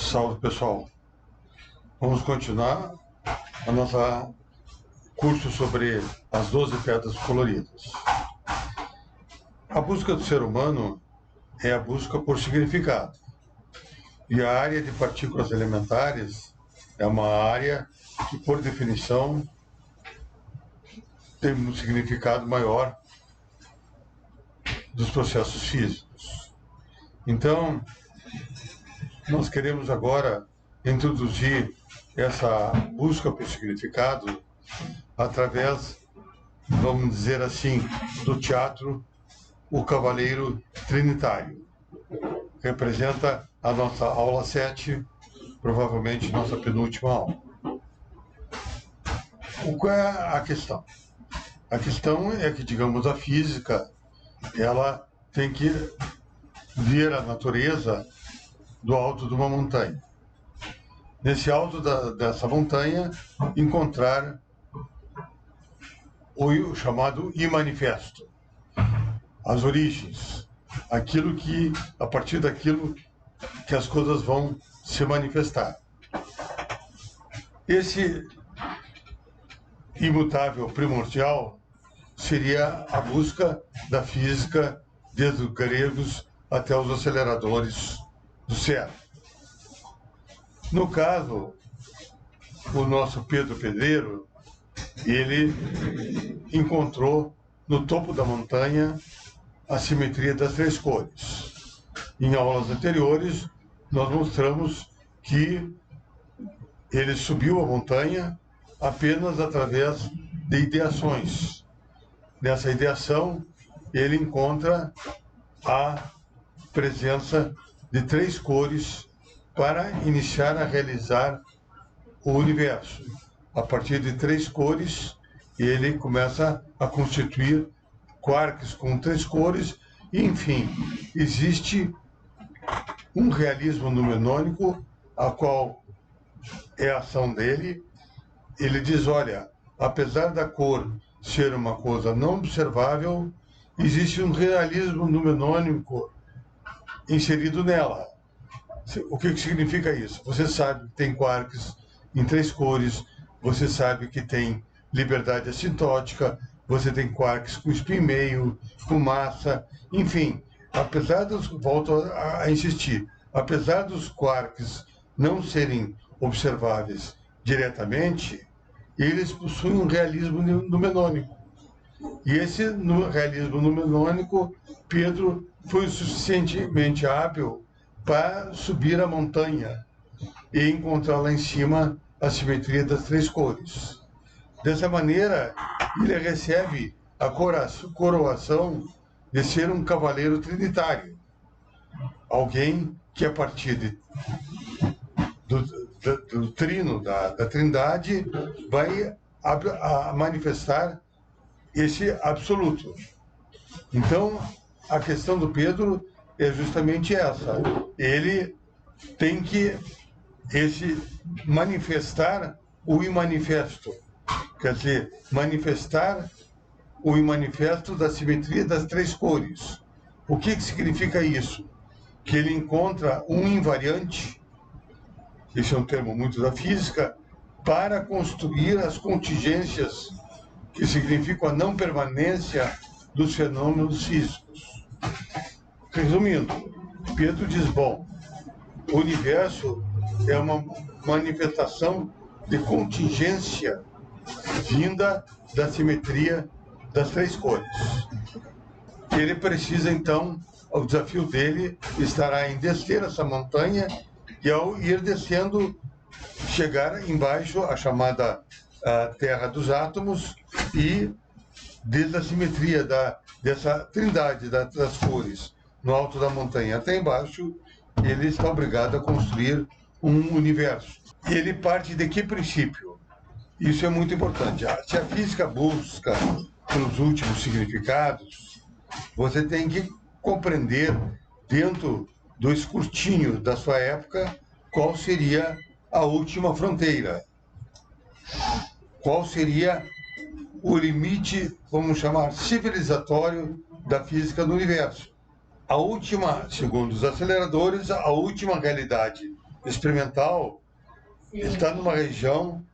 Salve, pessoal. Vamos continuar a nossa curso sobre as 12 pedras coloridas. A busca do ser humano é a busca por significado. E a área de partículas elementares é uma área que, por definição, tem um significado maior dos processos físicos. Então, nós queremos agora introduzir essa busca por significado através, vamos dizer assim, do teatro O Cavaleiro Trinitário. Representa a nossa aula 7, provavelmente nossa penúltima aula. Qual é a questão? A questão é que, digamos, a física, ela tem que ver a natureza do alto de uma montanha. Nesse alto dessa montanha, encontrar o chamado imanifesto, as origens, aquilo que, a partir daquilo que as coisas vão se manifestar. Esse imutável primordial seria a busca da física, desde os gregos até os aceleradores do céu. No caso, o nosso Pedro Pedreiro, ele encontrou no topo da montanha a simetria das três cores. Em aulas anteriores, nós mostramos que ele subiu a montanha apenas através de ideações. Nessa ideação, ele encontra a presença de três cores para iniciar a realizar o universo. A partir de três cores, ele começa a constituir quarks com três cores, e, enfim, existe um realismo numenônico, a qual é a ação dele. Ele diz, olha, apesar da cor ser uma coisa não observável, existe um realismo numenônico inserido nela. O que significa isso? Você sabe que tem quarks em três cores, você sabe que tem liberdade assintótica, você tem quarks com spin meio, com massa, enfim, apesar dos, volto a insistir, apesar dos quarks não serem observáveis diretamente, eles possuem um realismo numenônico. E esse realismo numenônico, Pedro foi suficientemente hábil para subir a montanha e encontrar lá em cima a simetria das três cores. Dessa maneira, ele recebe a coroação de ser um cavaleiro trinitário, alguém que, a partir do trino da trindade, vai a manifestar esse absoluto. Então, a questão do Pedro é justamente essa. Ele tem que manifestar o imanifesto, quer dizer, manifestar o imanifesto da simetria das três cores. O que significa isso? Que ele encontra um invariante, esse é um termo muito da física, para construir as contingências que significam a não permanência dos fenômenos físicos. Resumindo, Pedro diz, bom, o universo é uma manifestação de contingência vinda da simetria das três cores. Ele precisa, então, o desafio dele estará em descer essa montanha e, ao ir descendo, chegar embaixo, a chamada Terra dos Átomos, e desde a simetria dessa trindade das cores no alto da montanha até embaixo, ele está obrigado a construir um universo. E ele parte de que princípio? Isso é muito importante. Se a física busca pelos últimos significados, você tem que compreender, dentro do escrutínio da sua época, qual seria a última fronteira. Qual seria o limite, vamos chamar, civilizatório da física do universo. A última, segundo os aceleradores, a última realidade experimental está numa região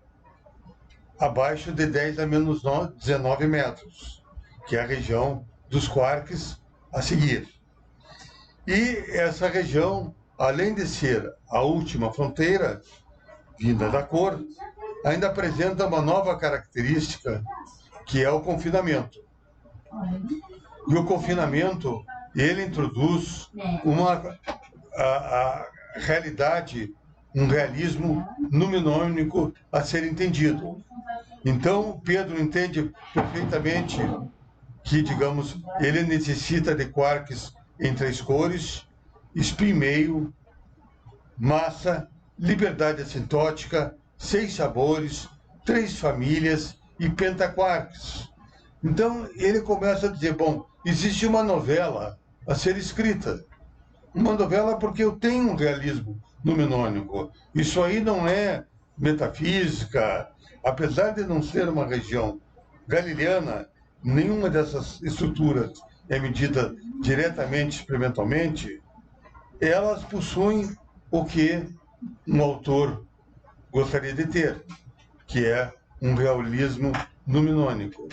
abaixo de 10 a menos 19 metros, que é a região dos quarks a seguir. E essa região, além de ser a última fronteira vinda da cor, ainda apresenta uma nova característica, que é o confinamento. E o confinamento, ele introduz a realidade, um realismo numinônico a ser entendido. Então, Pedro entende perfeitamente que, digamos, ele necessita de quarks em 3 cores, spin meio, massa, liberdade assintótica, 6 sabores, 3 famílias e pentaquarks. Então, ele começa a dizer, bom, existe uma novela a ser escrita. Uma novela porque eu tenho um realismo numinônico. Isso aí não é metafísica. Apesar de não ser uma região galileana, nenhuma dessas estruturas é medida diretamente, experimentalmente, elas possuem o que um autor gostaria de ter, que é um realismo numinônico.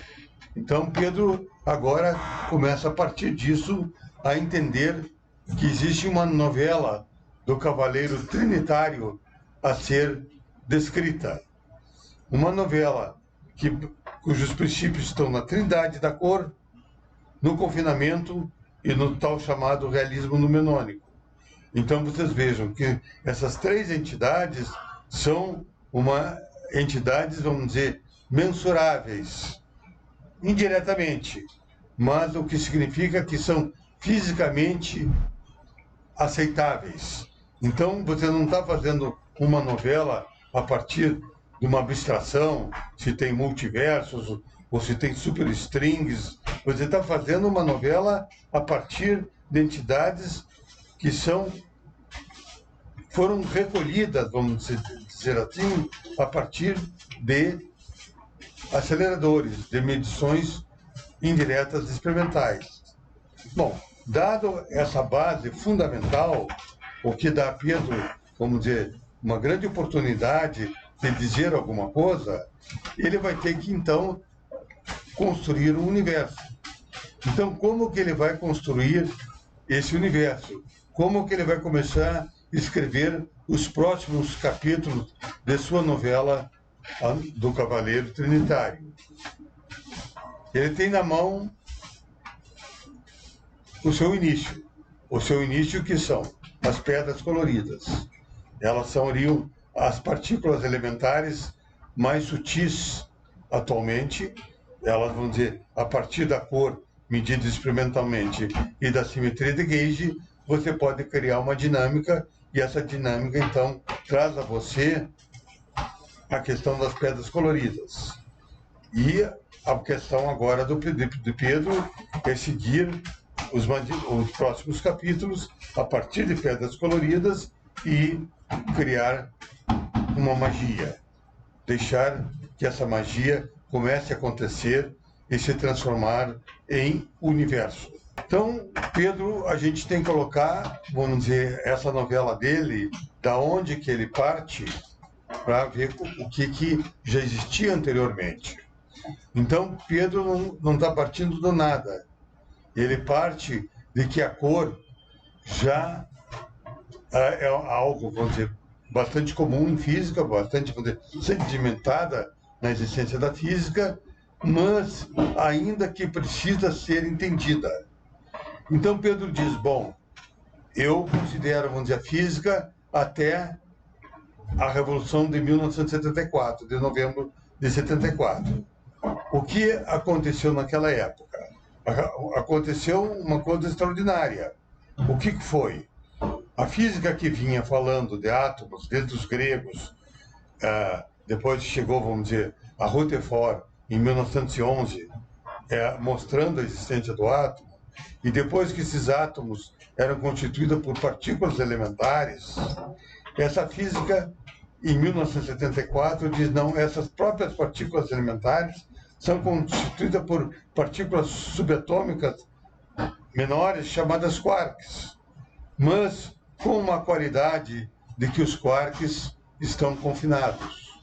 Então, Pedro agora começa a partir disso a entender que existe uma novela do Cavaleiro Trinitário a ser descrita. Uma novela cujos princípios estão na trindade da cor, no confinamento e no tal chamado realismo numinônico. Então, vocês vejam que essas 3 entidades são entidades, vamos dizer, mensuráveis, indiretamente, mas o que significa que são fisicamente aceitáveis. Então, você não está fazendo uma novela a partir de uma abstração, se tem multiversos ou se tem superstrings. Você está fazendo uma novela a partir de entidades que foram recolhidas, vamos dizer assim, a partir de aceleradores, de medições indiretas experimentais. Bom, dado essa base fundamental, o que dá a Pedro, vamos dizer, uma grande oportunidade de dizer alguma coisa, ele vai ter que, então, construir um universo. Então, como que ele vai construir esse universo? Como que ele vai começar a escrever os próximos capítulos de sua novela do Cavaleiro Trinitário? Ele tem na mão o seu início que são as pedras coloridas. Elas seriam as partículas elementares mais sutis atualmente. Elas vão dizer, a partir da cor medida experimentalmente e da simetria de gauge, você pode criar uma dinâmica, e essa dinâmica, então, traz a você a questão das pedras coloridas. E a questão agora do Pedro é seguir os próximos capítulos a partir de pedras coloridas e criar uma magia. Deixar que essa magia comece a acontecer e se transformar em universo. Então, Pedro, a gente tem que colocar, vamos dizer, essa novela dele, da onde que ele parte, para ver o que já existia anteriormente. Então, Pedro não está partindo do nada. Ele parte de que a cor já é algo, vamos dizer, bastante comum em física, bastante, vamos dizer, sedimentada na existência da física, mas ainda que precisa ser entendida. Então, Pedro diz, bom, eu considero, vamos dizer, a física até a Revolução de 1974, de novembro de 74. O que aconteceu naquela época? Aconteceu uma coisa extraordinária. O que foi? A física que vinha falando de átomos, desde os gregos, depois chegou, vamos dizer, a Rutherford, em 1911, mostrando a existência do átomo, e depois que esses átomos eram constituídos por partículas elementares, essa física, em 1974, diz, não, essas próprias partículas elementares são constituídas por partículas subatômicas menores chamadas quarks, mas com uma qualidade de que os quarks estão confinados.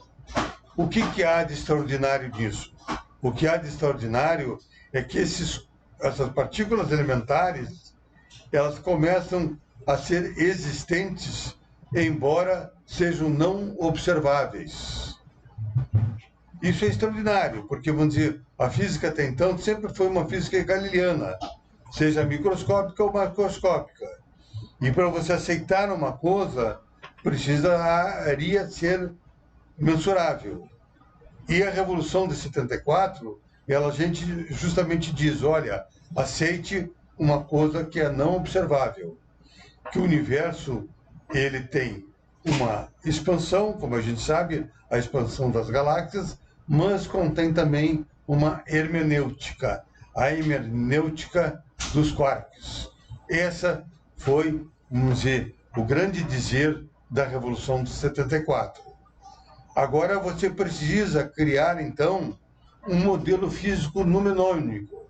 O que há de extraordinário nisso? O que há de extraordinário é que essas partículas elementares, elas começam a ser existentes, embora sejam não observáveis. Isso é extraordinário, porque, vamos dizer, a física até então sempre foi uma física galileana, seja microscópica ou macroscópica. E para você aceitar uma coisa, precisaria ser mensurável. E a Revolução de 74, a gente justamente diz, olha, aceite uma coisa que é não observável, que o universo ele tem uma expansão, como a gente sabe, a expansão das galáxias, mas contém também uma hermenêutica, a hermenêutica dos quarks. Essa foi, vamos dizer, o grande dizer da Revolução de 74. Agora você precisa criar, então, um modelo físico numenônico.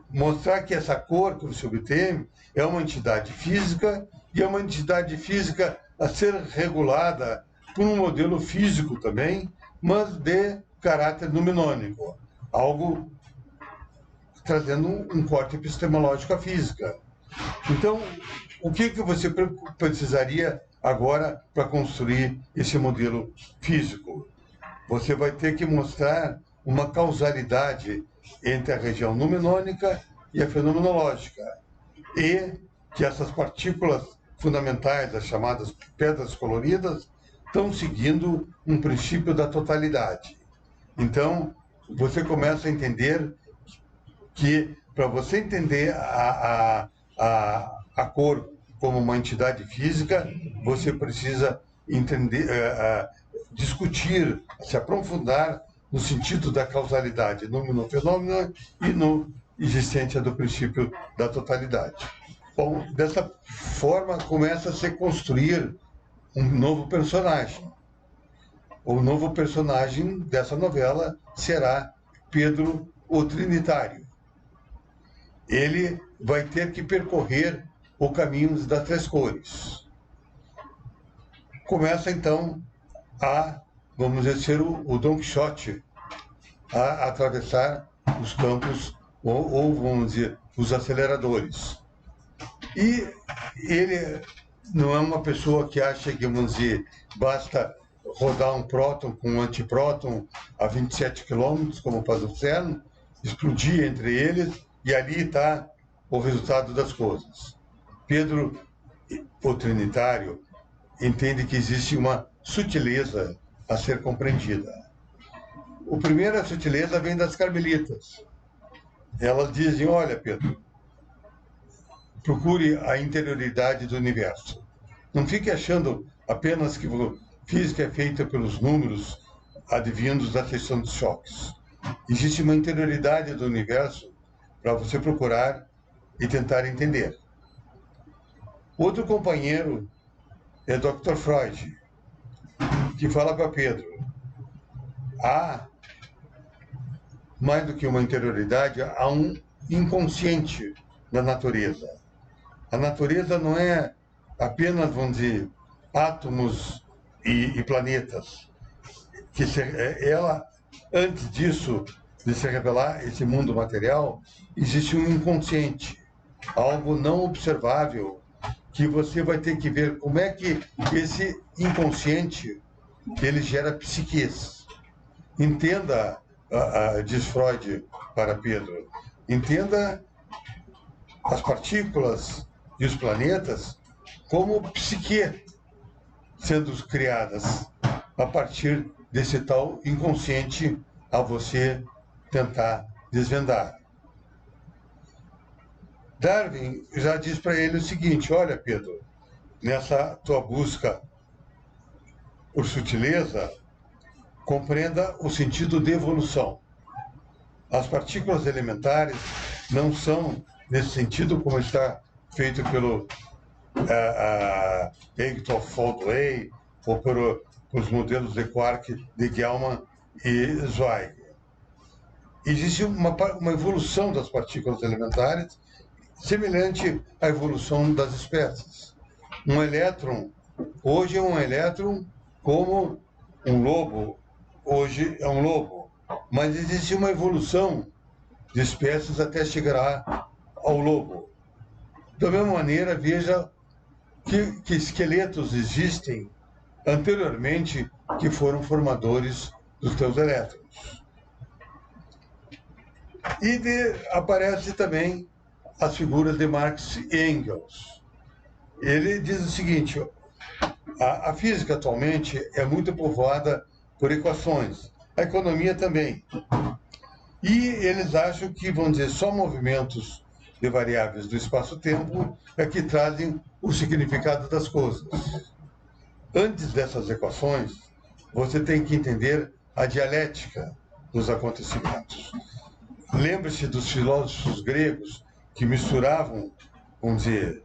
Mostrar que essa cor que você obtém é uma entidade física e é uma entidade física a ser regulada por um modelo físico também, mas de caráter numenônico. Algo trazendo um corte epistemológico à física. Então, o que você precisaria agora para construir esse modelo físico? Você vai ter que mostrar uma causalidade entre a região numenônica e a fenomenológica, e que essas partículas fundamentais, as chamadas pedras coloridas, estão seguindo um princípio da totalidade. Então, você começa a entender que, para você entender a cor como uma entidade física, você precisa entender, discutir, se aprofundar no sentido da causalidade, no fenômeno e no existência do princípio da totalidade. Bom, dessa forma começa a se construir um novo personagem. O novo personagem dessa novela será Pedro o Trinitário. Ele vai ter que percorrer o caminho das três cores. Começa então vamos dizer, ser o Don Quixote a atravessar os campos, ou vamos dizer, os aceleradores. E ele não é uma pessoa que acha que, vamos dizer, basta rodar um próton com um antipróton a 27 km, como faz o CERN, explodir entre eles, e ali está o resultado das coisas. Pedro, o Trinitário, entende que existe uma sutileza a ser compreendida. A primeira sutileza vem das carmelitas. Elas dizem, olha, Pedro, procure a interioridade do universo. Não fique achando apenas que física é feita pelos números advindos da seção de choques. Existe uma interioridade do universo para você procurar e tentar entender. Outro companheiro é Dr. Freud, que fala para Pedro, há mais do que uma interioridade, há um inconsciente na natureza. A natureza não é apenas, vamos dizer, átomos e planetas. Ela, antes disso, de se revelar esse mundo material, existe um inconsciente, algo não observável, que você vai ter que ver como é que esse inconsciente ele gera psiques. Entenda, diz Freud para Pedro, entenda as partículas e os planetas como psique sendo criadas a partir desse tal inconsciente a você tentar desvendar. Darwin já diz para ele o seguinte, olha, Pedro, nessa tua busca por sutileza, compreenda o sentido de evolução. As partículas elementares não são, nesse sentido, como está feito pelo Hector Faldway ou pelos modelos de quark de Gell-Mann e Zweig. Existe uma evolução das partículas elementares semelhante à evolução das espécies. Um elétron Hoje é um elétron como um lobo, hoje é um lobo. Mas existe uma evolução de espécies até chegar ao lobo. Da mesma maneira, veja que esqueletos existem anteriormente que foram formadores dos teus elétrons. Aparece também as figuras de Marx e Engels. Ele diz o seguinte: a física atualmente é muito povoada por equações, a economia também. E eles acham que, vamos dizer, só movimentos de variáveis do espaço-tempo é que trazem o significado das coisas. Antes dessas equações, você tem que entender a dialética dos acontecimentos. Lembre-se dos filósofos gregos que misturavam, vamos dizer,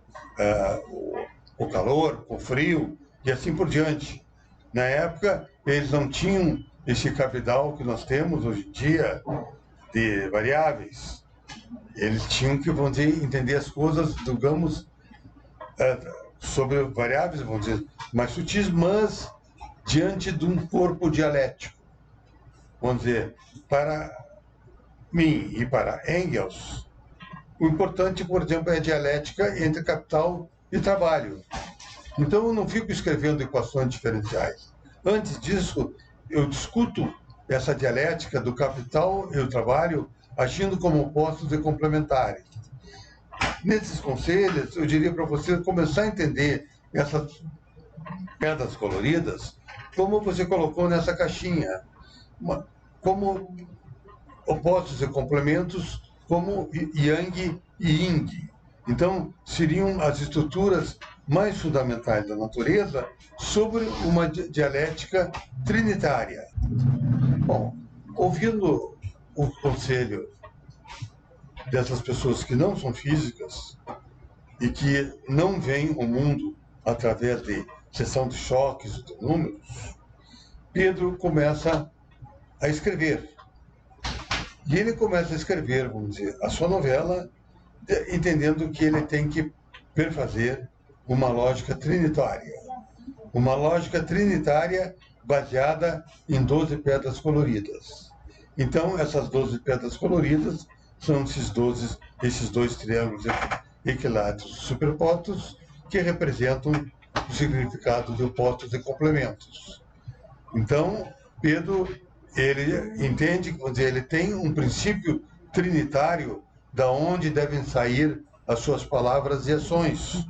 o calor com o frio e assim por diante. Na época, eles não tinham esse cabedal que nós temos hoje em dia de variáveis. Eles tinham que, vamos dizer, entender as coisas, digamos, sobre variáveis, vamos dizer, mais sutis, mas diante de um corpo dialético. Vamos dizer, para mim e para Engels, o importante, por exemplo, é a dialética entre capital e trabalho. Então, eu não fico escrevendo equações diferenciais. Antes disso, eu discuto essa dialética do capital e o trabalho agindo como opostos e complementares. Nesses conselhos, eu diria para você começar a entender essas pedras coloridas, como você colocou nessa caixinha, como opostos e complementos, como Yang e Ying. Então, seriam as estruturas mais fundamentais da natureza sobre uma dialética trinitária. Bom, ouvindo o conselho dessas pessoas que não são físicas e que não veem o mundo através de seção de choques e de números, Pedro começa a escrever. E ele começa a escrever, vamos dizer, a sua novela, entendendo que ele tem que perfazer uma lógica trinitária. Uma lógica trinitária baseada em 12 pedras coloridas. Então, essas 12 pedras coloridas são esses dois triângulos equiláteros superpostos que representam o significado de opostos e complementos. Então, Pedro, ele entende, vamos dizer, ele tem um princípio trinitário da onde devem sair as suas palavras e ações.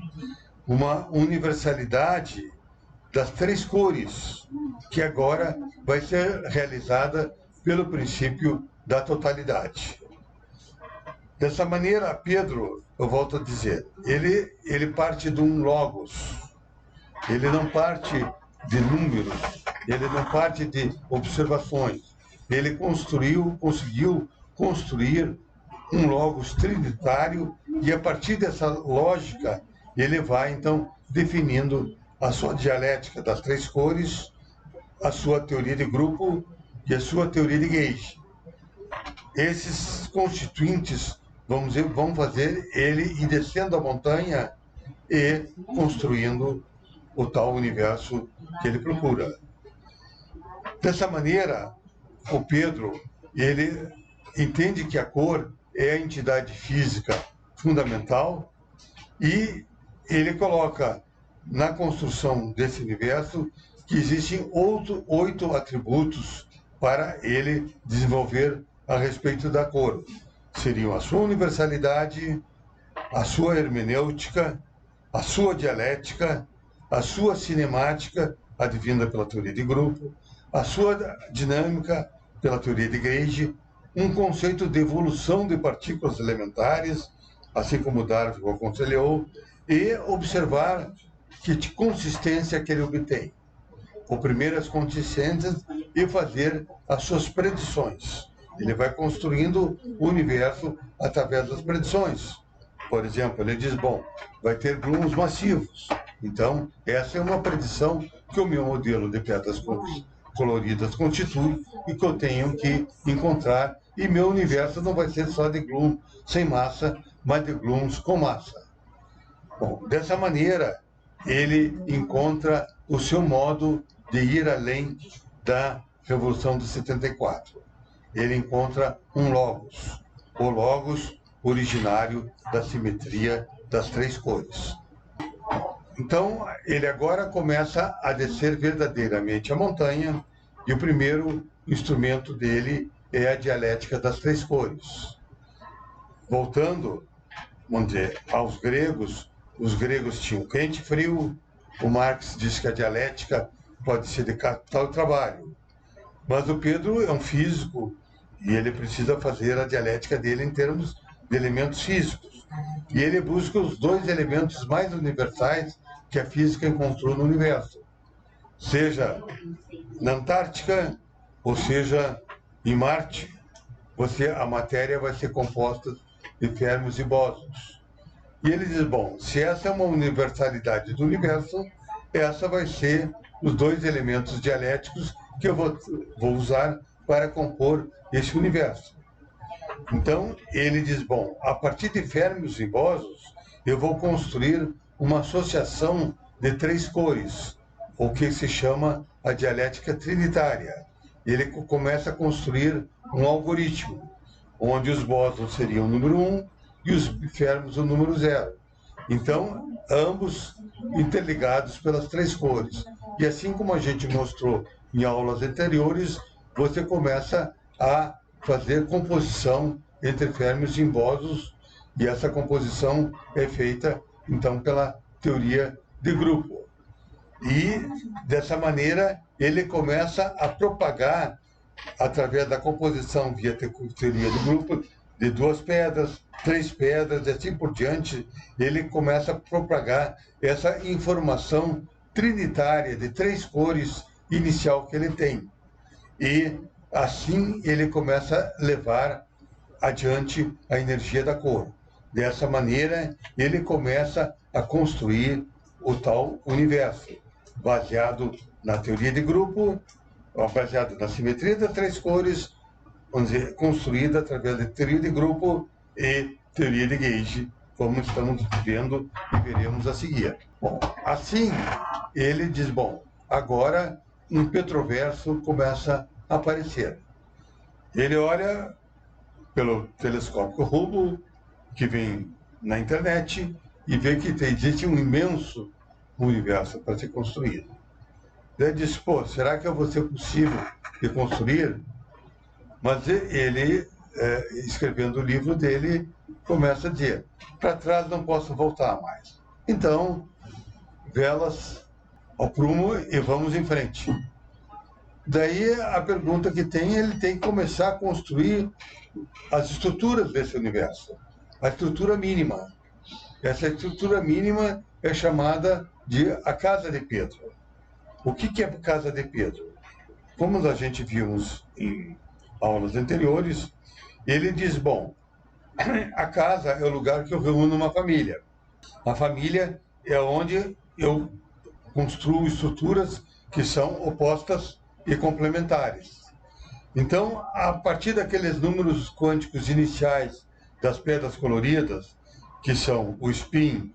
Uma universalidade das três cores, que agora vai ser realizada pelo princípio da totalidade. Dessa maneira, Pedro, eu volto a dizer, ele parte de um logos, ele não parte de números, ele não parte de observações, ele conseguiu construir um logos trinitário e a partir dessa lógica ele vai então definindo a sua dialética das três cores, a sua teoria de grupo e a sua teoria de Gauge. Esses constituintes, vamos dizer, vão fazer ele ir descendo a montanha e construindo o tal universo que ele procura. Dessa maneira, o Pedro, ele entende que a cor é a entidade física fundamental e ele coloca na construção desse universo que existem 8 atributos para ele desenvolver a respeito da cor. Seriam a sua universalidade, a sua hermenêutica, a sua dialética, a sua cinemática, advinda pela teoria de grupo, a sua dinâmica pela teoria de Gauge, um conceito de evolução de partículas elementares, assim como Darwin aconselhou, e observar que consistência que ele obtém. Oprimir as consistências e fazer as suas predições. Ele vai construindo o universo através das predições. Por exemplo, ele diz, bom, vai ter grumos massivos. Então, essa é uma predição que o meu modelo de pedras coloridas constitui e que eu tenho que encontrar. E meu universo não vai ser só de gloom sem massa, mas de glooms com massa. Bom, dessa maneira, ele encontra o seu modo de ir além da Revolução de 74. Ele encontra um logos, o logos originário da simetria das três cores. Então, ele agora começa a descer verdadeiramente a montanha, e o primeiro instrumento dele é a dialética das três cores. Voltando, vamos dizer, aos gregos, os gregos tinham quente e frio. O Marx diz que a dialética pode ser de capital e trabalho. Mas o Pedro é um físico e ele precisa fazer a dialética dele em termos de elementos físicos. E ele busca os dois elementos mais universais que a física encontrou no universo, seja na Antártica ou seja em Marte. A matéria vai ser composta de férmions e bósons. E ele diz, bom, se essa é uma universalidade do universo, essa vai ser os dois elementos dialéticos que eu vou usar para compor esse universo. Então, ele diz, bom, a partir de férmions e bósons, eu vou construir uma associação de três cores, o que se chama a dialética trinitária. Ele começa a construir um algoritmo, onde os bósons seriam o número 1 e os férmions o número 0. Então, ambos interligados pelas três cores. E assim como a gente mostrou em aulas anteriores, você começa a fazer composição entre férmions e bósons, e essa composição é feita, então, pela teoria de grupo. E, dessa maneira, ele começa a propagar, através da composição via teoria de grupo, de 2 pedras, 3 pedras, e assim por diante, ele começa a propagar essa informação trinitária de 3 cores inicial que ele tem. E, assim, ele começa a levar adiante a energia da cor. Dessa maneira, ele começa a construir o tal universo, baseado na teoria de grupo, baseado na simetria das três cores, vamos dizer, construída através de teoria de grupo e teoria de gauge, como estamos vendo e veremos a seguir. Bom, assim, ele diz, bom, agora um petroverso começa a aparecer. Ele olha pelo telescópio Hubble, que vem na internet, e vê que existe um imenso universo para ser construído. Ele diz, pô, será que vai ser possível de construir? Mas ele, escrevendo o livro dele, começa a dizer, para trás não posso voltar mais. Então, velas ao prumo e vamos em frente. Daí a pergunta que tem, ele tem que começar a construir as estruturas desse universo. A estrutura mínima. Essa estrutura mínima é chamada de a Casa de Pedro. O que é a Casa de Pedro? Como a gente vimos em aulas anteriores, ele diz, bom, a casa é o lugar que eu reúno uma família. A família é onde eu construo estruturas que são opostas e complementares. Então, a partir daqueles números quânticos iniciais das pedras coloridas, que são o spin,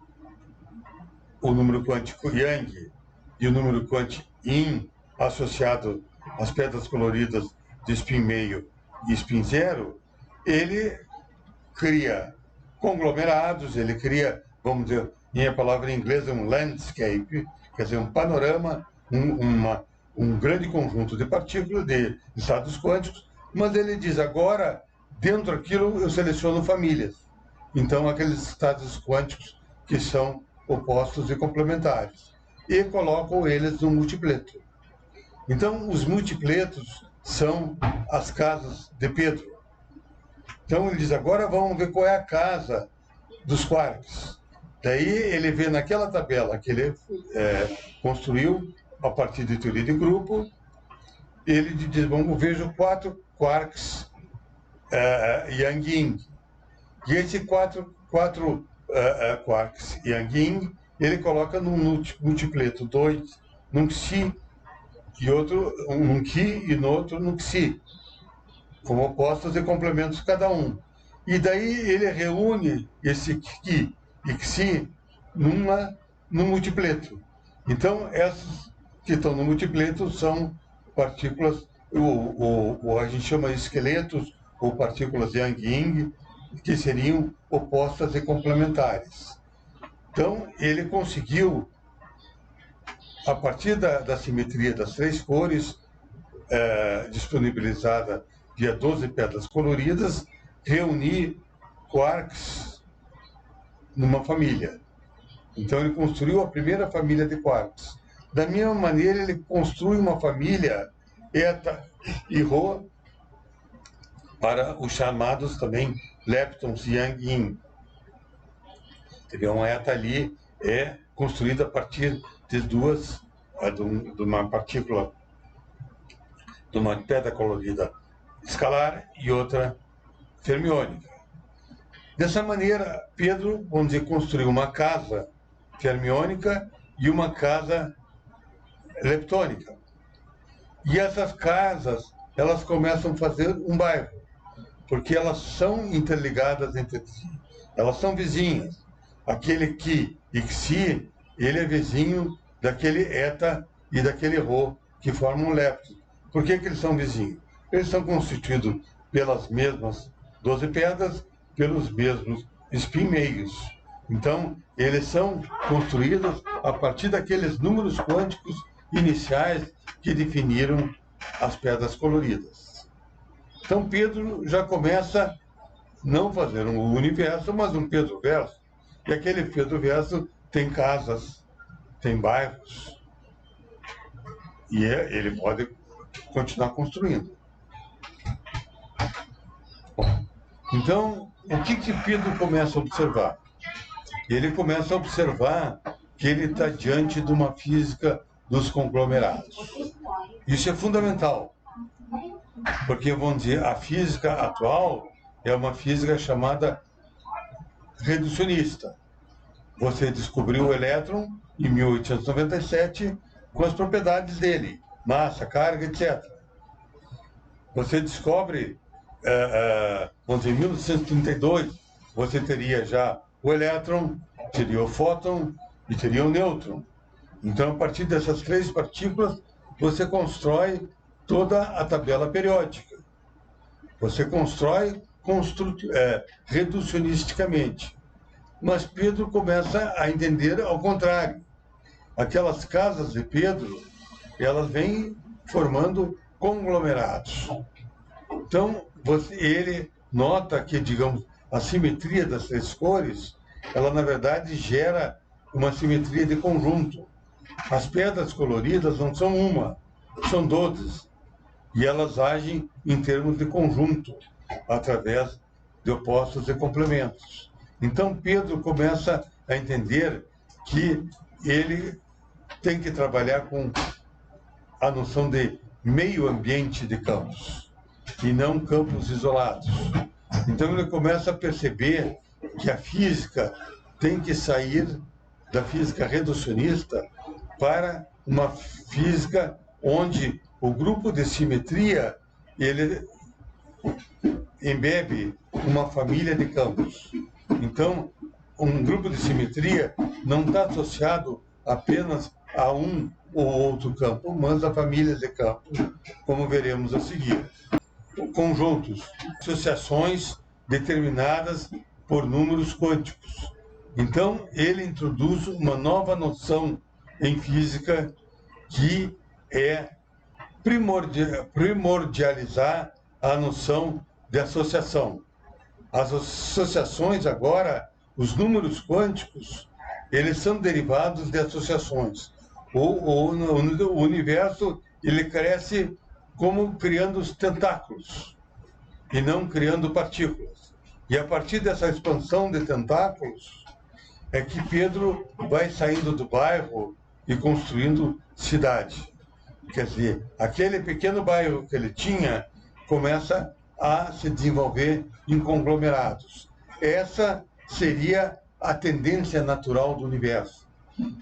o número quântico yang e o número quântico yin, associado às pedras coloridas de spin meio e spin zero, ele cria conglomerados, ele cria, vamos dizer, em a palavra em inglês, um landscape, quer dizer, um panorama, um grande conjunto de partículas, de estados quânticos, mas ele diz, agora, dentro daquilo, eu seleciono famílias. Então, aqueles estados quânticos que são opostos e complementares. E coloco eles no multipleto. Então, os multipletos são as casas de Pedro. Então, ele diz, agora vamos ver qual é a casa dos quarks. Daí, ele vê naquela tabela que ele construiu, a partir de teoria de grupo, ele diz, vamos, vejo 4 quarks Yang-Yin. E esses quatro quarks Yang-Yin, ele coloca num multipleto 2 num Xi, e outro num Qi e no outro num Xi, como opostos e complementos cada um. E daí ele reúne esse Qi e Xi numa no multipleto. Então, essas que estão no multipleto são partículas, a gente chama de esqueletos ou partículas Yang-Yin, que seriam opostas e complementares. Então, ele conseguiu, a partir da simetria das três cores, disponibilizada via 12 pedras coloridas, reunir quarks numa família. Então, ele construiu a primeira família de quarks. Da mesma maneira, ele construi uma família eta e rho para os chamados também leptons Yang-Yin. Então, a eta ali é construída a partir de de uma partícula, de uma pedra colorida escalar e outra fermiônica. Dessa maneira, Pedro, vamos dizer, construiu uma casa fermiônica e uma casa leptônica. E essas casas, elas começam a fazer um bairro, porque elas são interligadas entre si, elas são vizinhas. Aquele Ki e Xi, ele é vizinho daquele eta e daquele rho, que formam um lepton. Por que eles são vizinhos? Eles são constituídos pelas mesmas 12 pedras, pelos mesmos spin-meios. Então, eles são construídos a partir daqueles números quânticos iniciais que definiram as pedras coloridas. Então, Pedro já começa não fazer um universo, mas um Pedro-verso. E aquele Pedro-verso tem casas, tem bairros, e ele pode continuar construindo. Então, o que Pedro começa a observar? Ele começa a observar que ele está diante de uma física dos conglomerados. Isso é fundamental, porque, vamos dizer, a física atual é uma física chamada reducionista. Você descobriu o elétron em 1897 com as propriedades dele, massa, carga, etc. Você descobre, vamos dizer, em 1932, você teria já o elétron, teria o fóton e teria o nêutron. Então, a partir dessas três partículas, você constrói toda a tabela periódica. Você constrói reducionisticamente. Mas Pedro começa a entender ao contrário. Aquelas casas de Pedro, elas vêm formando conglomerados. Então, ele nota que, digamos, a simetria das três cores, ela, na verdade, gera uma simetria de conjunto. As pedras coloridas não são uma, são 12. E elas agem em termos de conjunto, através de opostos e complementos. Então, Pedro começa a entender que ele tem que trabalhar com a noção de meio ambiente de campos, e não campos isolados. Então, ele começa a perceber que a física tem que sair da física reducionista para uma física onde o grupo de simetria, ele embebe uma família de campos. Então, um grupo de simetria não está associado apenas a um ou outro campo, mas a famílias de campos, como veremos a seguir. Conjuntos, associações determinadas por números quânticos. Então, ele introduz uma nova noção em física que é primordializar a noção de associação. As associações agora, os números quânticos, eles são derivados de associações. O universo, ele cresce como criando os tentáculos e não criando partículas. E a partir dessa expansão de tentáculos é que Pedro vai saindo do bairro e construindo cidade. Quer dizer, aquele pequeno bairro que ele tinha começa a se desenvolver em conglomerados. Essa seria a tendência natural do universo.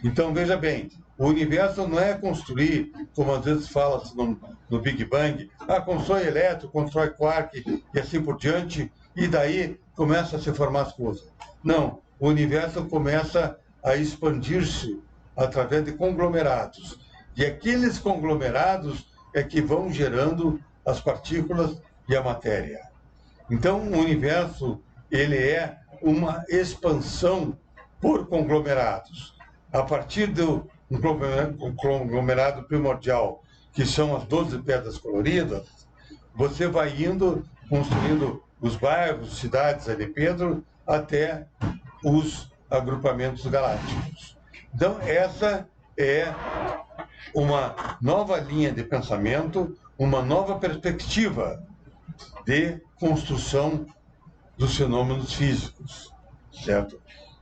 Então, veja bem, o universo não é construir, como às vezes fala-se no Big Bang, constrói elétron, constrói quark e assim por diante, e daí começa a se formar as coisas. Não, o universo começa a expandir-se através de conglomerados. E aqueles conglomerados é que vão gerando as partículas e a matéria. Então, o universo ele é uma expansão por conglomerados. A partir do conglomerado primordial, que são as 12 pedras coloridas, você vai indo, construindo os bairros, cidades ali, Pedro, até os agrupamentos galácticos. Então, essa é uma nova linha de pensamento, uma nova perspectiva de construção dos fenômenos físicos, certo?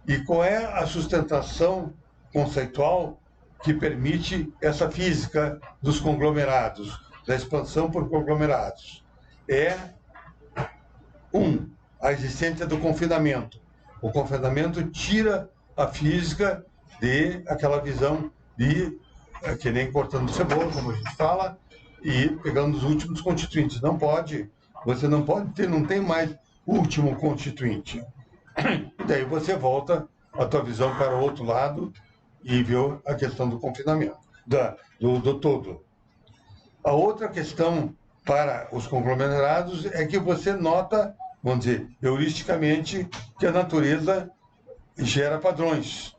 E qual é a sustentação conceitual que permite essa física dos conglomerados, da expansão por conglomerados? É, a existência do confinamento. O confinamento tira a física de aquela visão de, que nem cortando cebola, como a gente fala, e pegando os últimos constituintes. Não pode, você não pode ter, não tem mais último constituinte. Daí você volta a tua visão para o outro lado e vê a questão do confinamento, do todo. A outra questão para os conglomerados é que você nota, vamos dizer, heuristicamente, que a natureza gera padrões.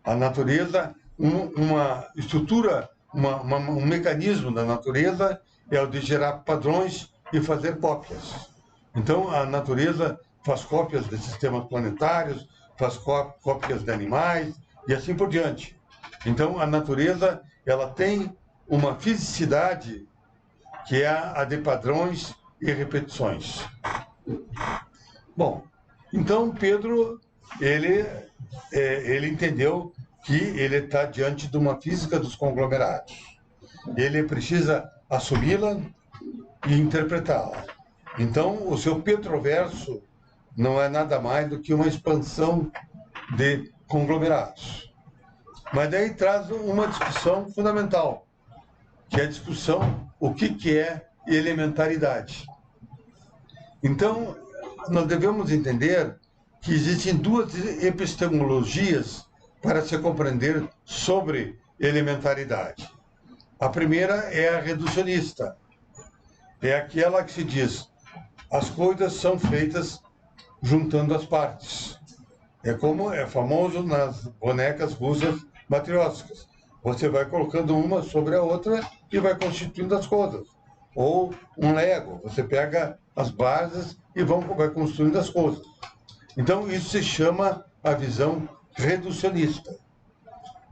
A natureza, uma estrutura, um mecanismo da natureza é o de gerar padrões e fazer cópias. Então, a natureza faz cópias de sistemas planetários, faz cópias de animais e assim por diante. Então, a natureza ela tem uma fisicidade que é a de padrões e repetições. Bom, então Pedro ele entendeu que ele está diante de uma física dos conglomerados. Ele precisa assumi-la e interpretá-la. Então, o seu Petroverso não é nada mais do que uma expansão de conglomerados. Mas daí traz uma discussão fundamental, que é a discussão o que é elementaridade. Então, nós devemos entender que existem duas epistemologias para se compreender sobre elementaridade. A primeira é a reducionista. É aquela que se diz, as coisas são feitas juntando as partes. É como é famoso nas bonecas russas matrióticas. Você vai colocando uma sobre a outra e vai constituindo as coisas. Ou um Lego, você pega as bases e vai construindo as coisas. Então, isso se chama a visão reducionista.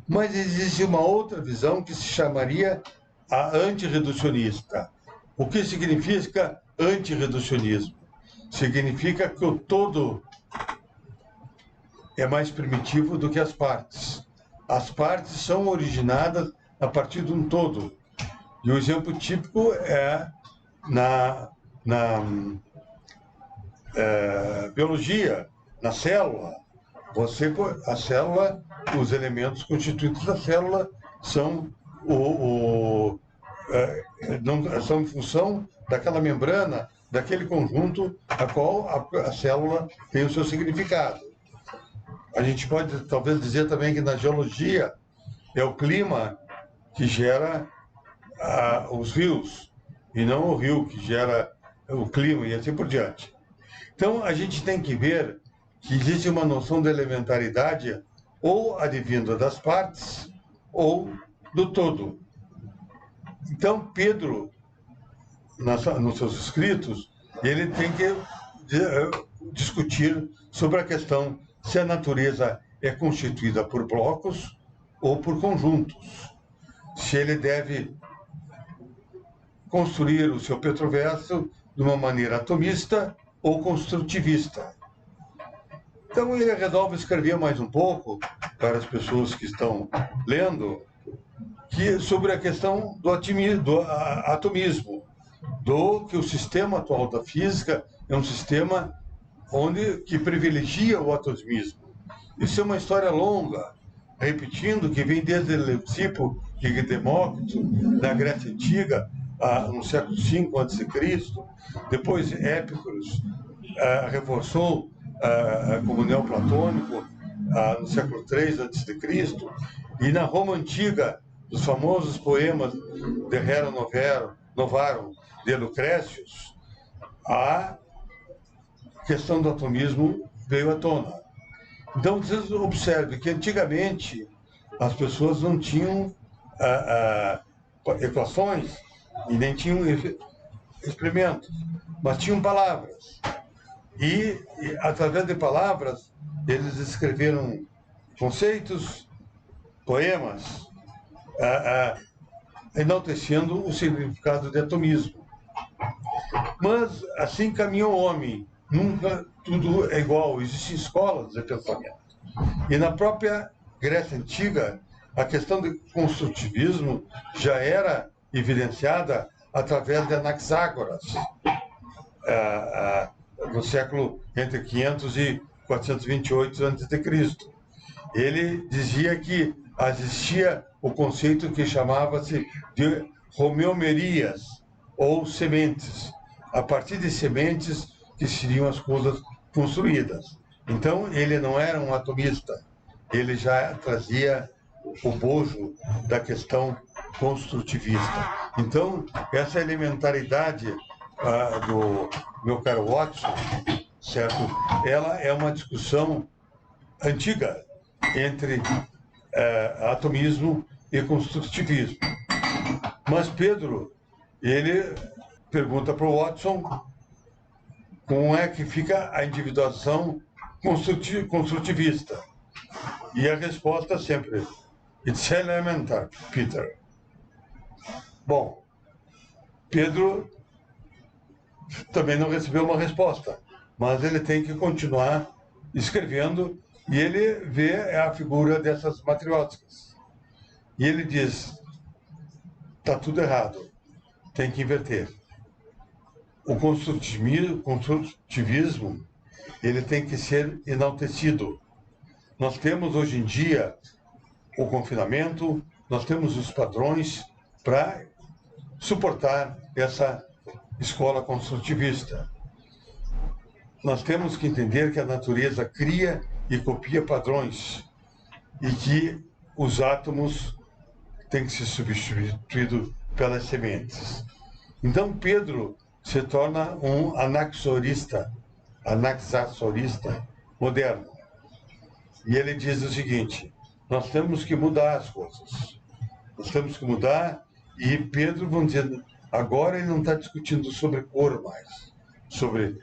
Mas existe uma outra visão que se chamaria a antirreducionista. O que significa antirreducionismo? Significa que o todo é mais primitivo do que as partes. As partes são originadas a partir de um todo. E o exemplo típico é na biologia, na célula. A célula, os elementos constituintes da célula são são em função daquela membrana, daquele conjunto a qual a célula tem o seu significado. A gente pode talvez dizer também que na geologia é o clima que gera os rios, e não o rio que gera o clima e assim por diante. Então, a gente tem que ver que existe uma noção de elementaridade ou advinda das partes ou do todo. Então, Pedro, nos seus escritos, ele tem que discutir sobre a questão se a natureza é constituída por blocos ou por conjuntos. Se ele deve construir o seu Petroverso de uma maneira atomista ou construtivista. Então ele resolve escrever mais um pouco para as pessoas que estão lendo sobre a questão do atomismo, que o sistema atual da física é um sistema que privilegia o atomismo. Isso é uma história longa, repetindo, que vem desde Leucipo e Demócrito, da Grécia Antiga, no século V a.C. Depois Épicuro reforçou como neoplatônico, no século III a.C., e na Roma Antiga, os famosos poemas de Hero Novarum de Lucrécius, a questão do atomismo veio à tona. Então, vocês observem que antigamente as pessoas não tinham equações e nem tinham experimentos, mas tinham palavras. E, através de palavras, eles escreveram conceitos, poemas, enaltecendo o significado de atomismo. Mas assim caminhou o homem. Nunca tudo é igual. Existem escolas de pensamento. E na própria Grécia Antiga, a questão do construtivismo já era evidenciada através de Anaxágoras, no século entre 500 e 428 a.C. Ele dizia que existia o conceito que chamava-se de homeomerias, ou sementes, a partir de sementes que seriam as coisas construídas. Então, ele não era um atomista, ele já trazia o bojo da questão construtivista. Então, essa elementaridade do meu caro Watson, certo? Ela é uma discussão antiga entre atomismo e construtivismo. Mas Pedro, ele pergunta para o Watson como é que fica a individuação construtivista. E a resposta sempre: it's elementar, Peter. Bom, Pedro também não recebeu uma resposta, mas ele tem que continuar escrevendo, e ele vê a figura dessas matrióticas. E ele diz: está tudo errado, tem que inverter. O construtivismo, ele tem que ser enaltecido. Nós temos hoje em dia o confinamento, nós temos os padrões para suportar essa escola construtivista. Nós temos que entender que a natureza cria e copia padrões e que os átomos têm que ser substituídos pelas sementes. Então Pedro se torna um anaxasorista moderno. E ele diz o seguinte: nós temos que mudar as coisas. Nós temos que mudar. E Pedro, vamos dizer, agora ele não está discutindo sobre cor mais, sobre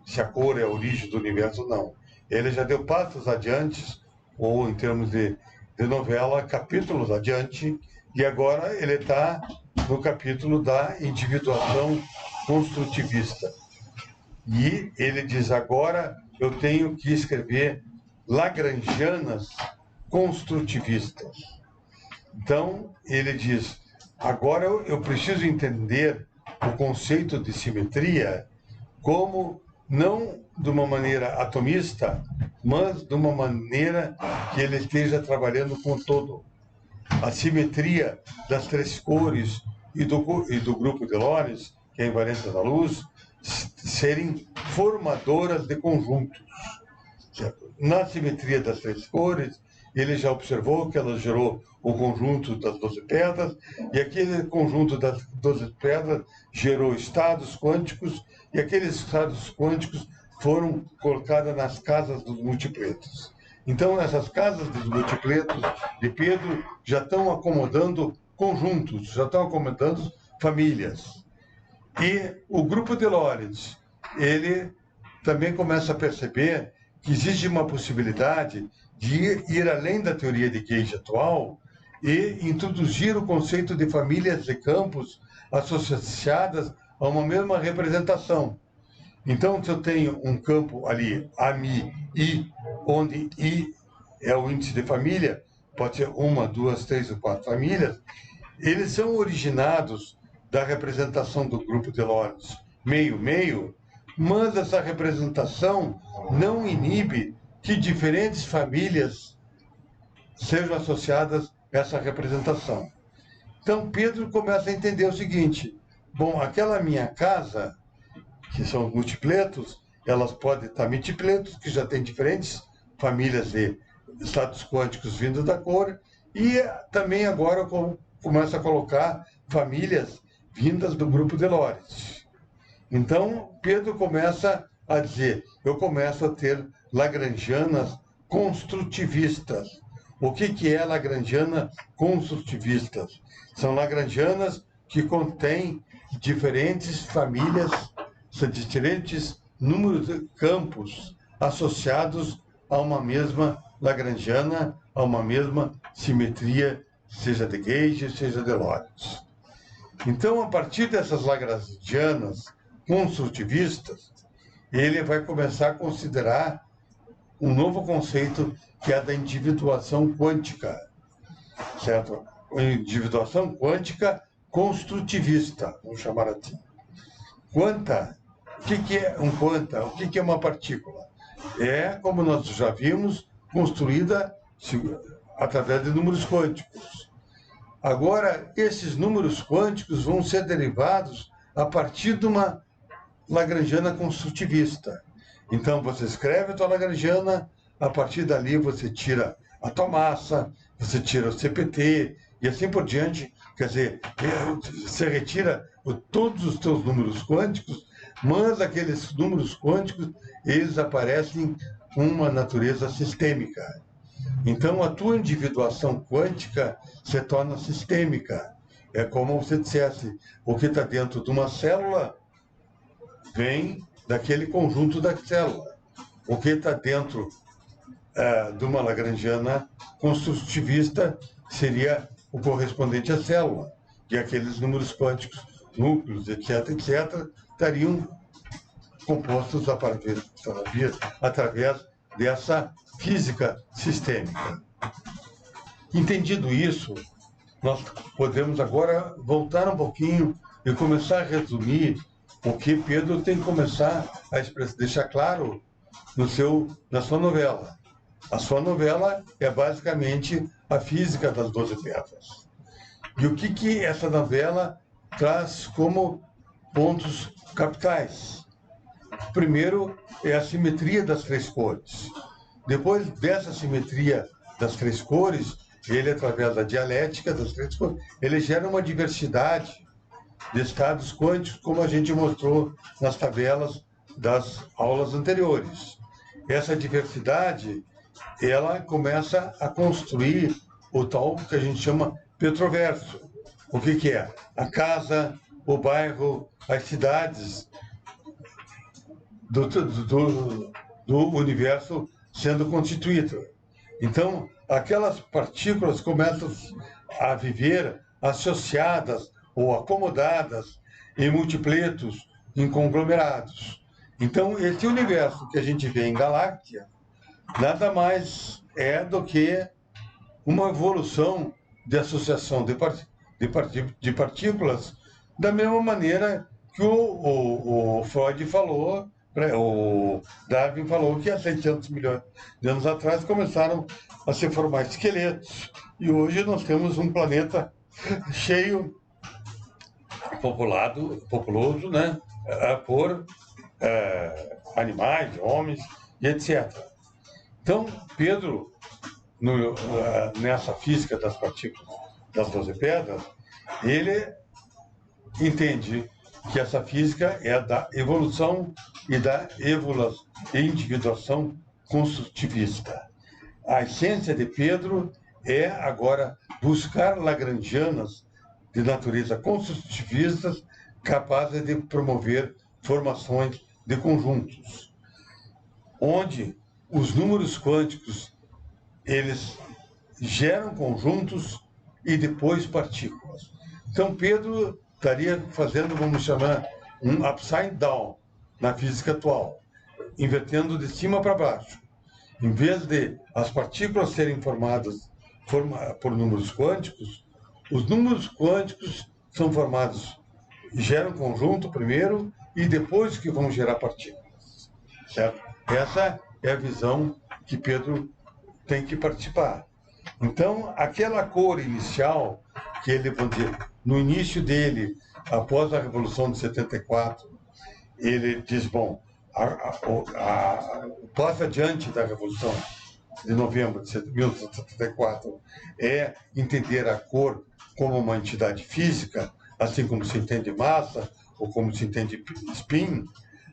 se a cor é a origem do universo, não. Ele já deu passos adiante, ou em termos de novela, capítulos adiante, e agora ele está no capítulo da individuação construtivista. E ele diz: agora eu tenho que escrever lagrangianas construtivistas. Então, ele diz: agora eu preciso entender o conceito de simetria como não de uma maneira atomista, mas de uma maneira que ele esteja trabalhando com o todo. A simetria das três cores e do grupo de Lorentz, que é a invariância da luz, serem formadoras de conjuntos. Certo? Na simetria das três cores, ele já observou que ela gerou o conjunto das 12 pedras, e aquele conjunto das 12 pedras gerou estados quânticos, e aqueles estados quânticos foram colocados nas casas dos multipletos. Então, essas casas dos multipletos de Pedro já estão acomodando conjuntos, já estão acomodando famílias. E o grupo de Lorentz, ele também começa a perceber que existe uma possibilidade de ir além da teoria de Gage atual e introduzir o conceito de famílias de campos associadas a uma mesma representação. Então, se eu tenho um campo ali, AMI, I, onde I é o índice de família, pode ser uma, duas, três ou quatro famílias, eles são originados da representação do grupo de Lorentz, meio, mas essa representação não inibe que diferentes famílias sejam associadas a essa representação. Então, Pedro começa a entender o seguinte: bom, aquela minha casa, que são multipletos, elas podem estar multipletos, que já têm diferentes famílias de estados quânticos vindos da cor, e também agora começa a colocar famílias vindas do grupo de Lorentz. Então, Pedro começa a dizer, eu começo a ter lagrangianas construtivistas. O que é lagrangiana construtivistas? São lagrangianas que contêm diferentes famílias, diferentes números de campos associados a uma mesma lagrangiana, a uma mesma simetria, seja de Gauge, seja de Lorentz. Então, a partir dessas lagrangianas construtivistas, ele vai começar a considerar um novo conceito que é a da individuação quântica, certo? A individuação quântica construtivista, vamos chamar assim. Quanta, o que é um quanta? O que é uma partícula? É, como nós já vimos, construída através de números quânticos. Agora, esses números quânticos vão ser derivados a partir de uma lagrangiana construtivista. Então, você escreve a tua lagrangiana, a partir dali você tira a tua massa, você tira o CPT e assim por diante. Quer dizer, você retira todos os teus números quânticos, mas aqueles números quânticos, eles aparecem com uma natureza sistêmica. Então, a tua individuação quântica se torna sistêmica. É como você dissesse, o que está dentro de uma célula vem daquele conjunto da célula. O que está dentro de uma lagrangiana construtivista seria o correspondente à célula, e aqueles números quânticos, núcleos, etc., estariam compostos através dessa física sistêmica. Entendido isso, nós podemos agora voltar um pouquinho e começar a resumir o que Pedro tem que começar a deixar claro na sua novela. A sua novela é basicamente a física das 12 pedras. E o que essa novela traz como pontos capitais? Primeiro é a simetria das três cores. Depois dessa simetria das três cores, ele, através da dialética das três cores, ele gera uma diversidade de estados quânticos, como a gente mostrou nas tabelas das aulas anteriores. Essa diversidade, ela começa a construir o tal que a gente chama petroverso. O que é? A casa, o bairro, as cidades do universo sendo constituído. Então, aquelas partículas começam a viver associadas ou acomodadas em multipletos, em conglomerados. Então, esse universo que a gente vê em galáxia nada mais é do que uma evolução de associação de partículas, da mesma maneira que o Freud falou, o Darwin falou que há 600 milhões de anos atrás começaram a se formar esqueletos, e hoje nós temos um planeta cheio, populoso, né, por animais, homens e etc. Então, Pedro, nessa física das partículas das 12 pedras, ele entende que essa física é da evolução e da individuação construtivista. A essência de Pedro é agora buscar lagrangianas de natureza construtivistas capazes de promover formações de conjuntos, onde os números quânticos eles geram conjuntos e depois partículas. Então Pedro estaria fazendo, vamos chamar, um upside down na física atual, invertendo de cima para baixo. Em vez de as partículas serem formadas por números quânticos, os números quânticos são formados, geram conjunto primeiro e depois que vão gerar partículas. Certo? Essa é a visão que Pedro tem que participar. Então, aquela cor inicial, que ele, vamos dizer, no início dele, após a Revolução de 74, ele diz, bom, passo adiante da Revolução, de novembro de 1974 é entender a cor como uma entidade física, assim como se entende massa ou como se entende spin,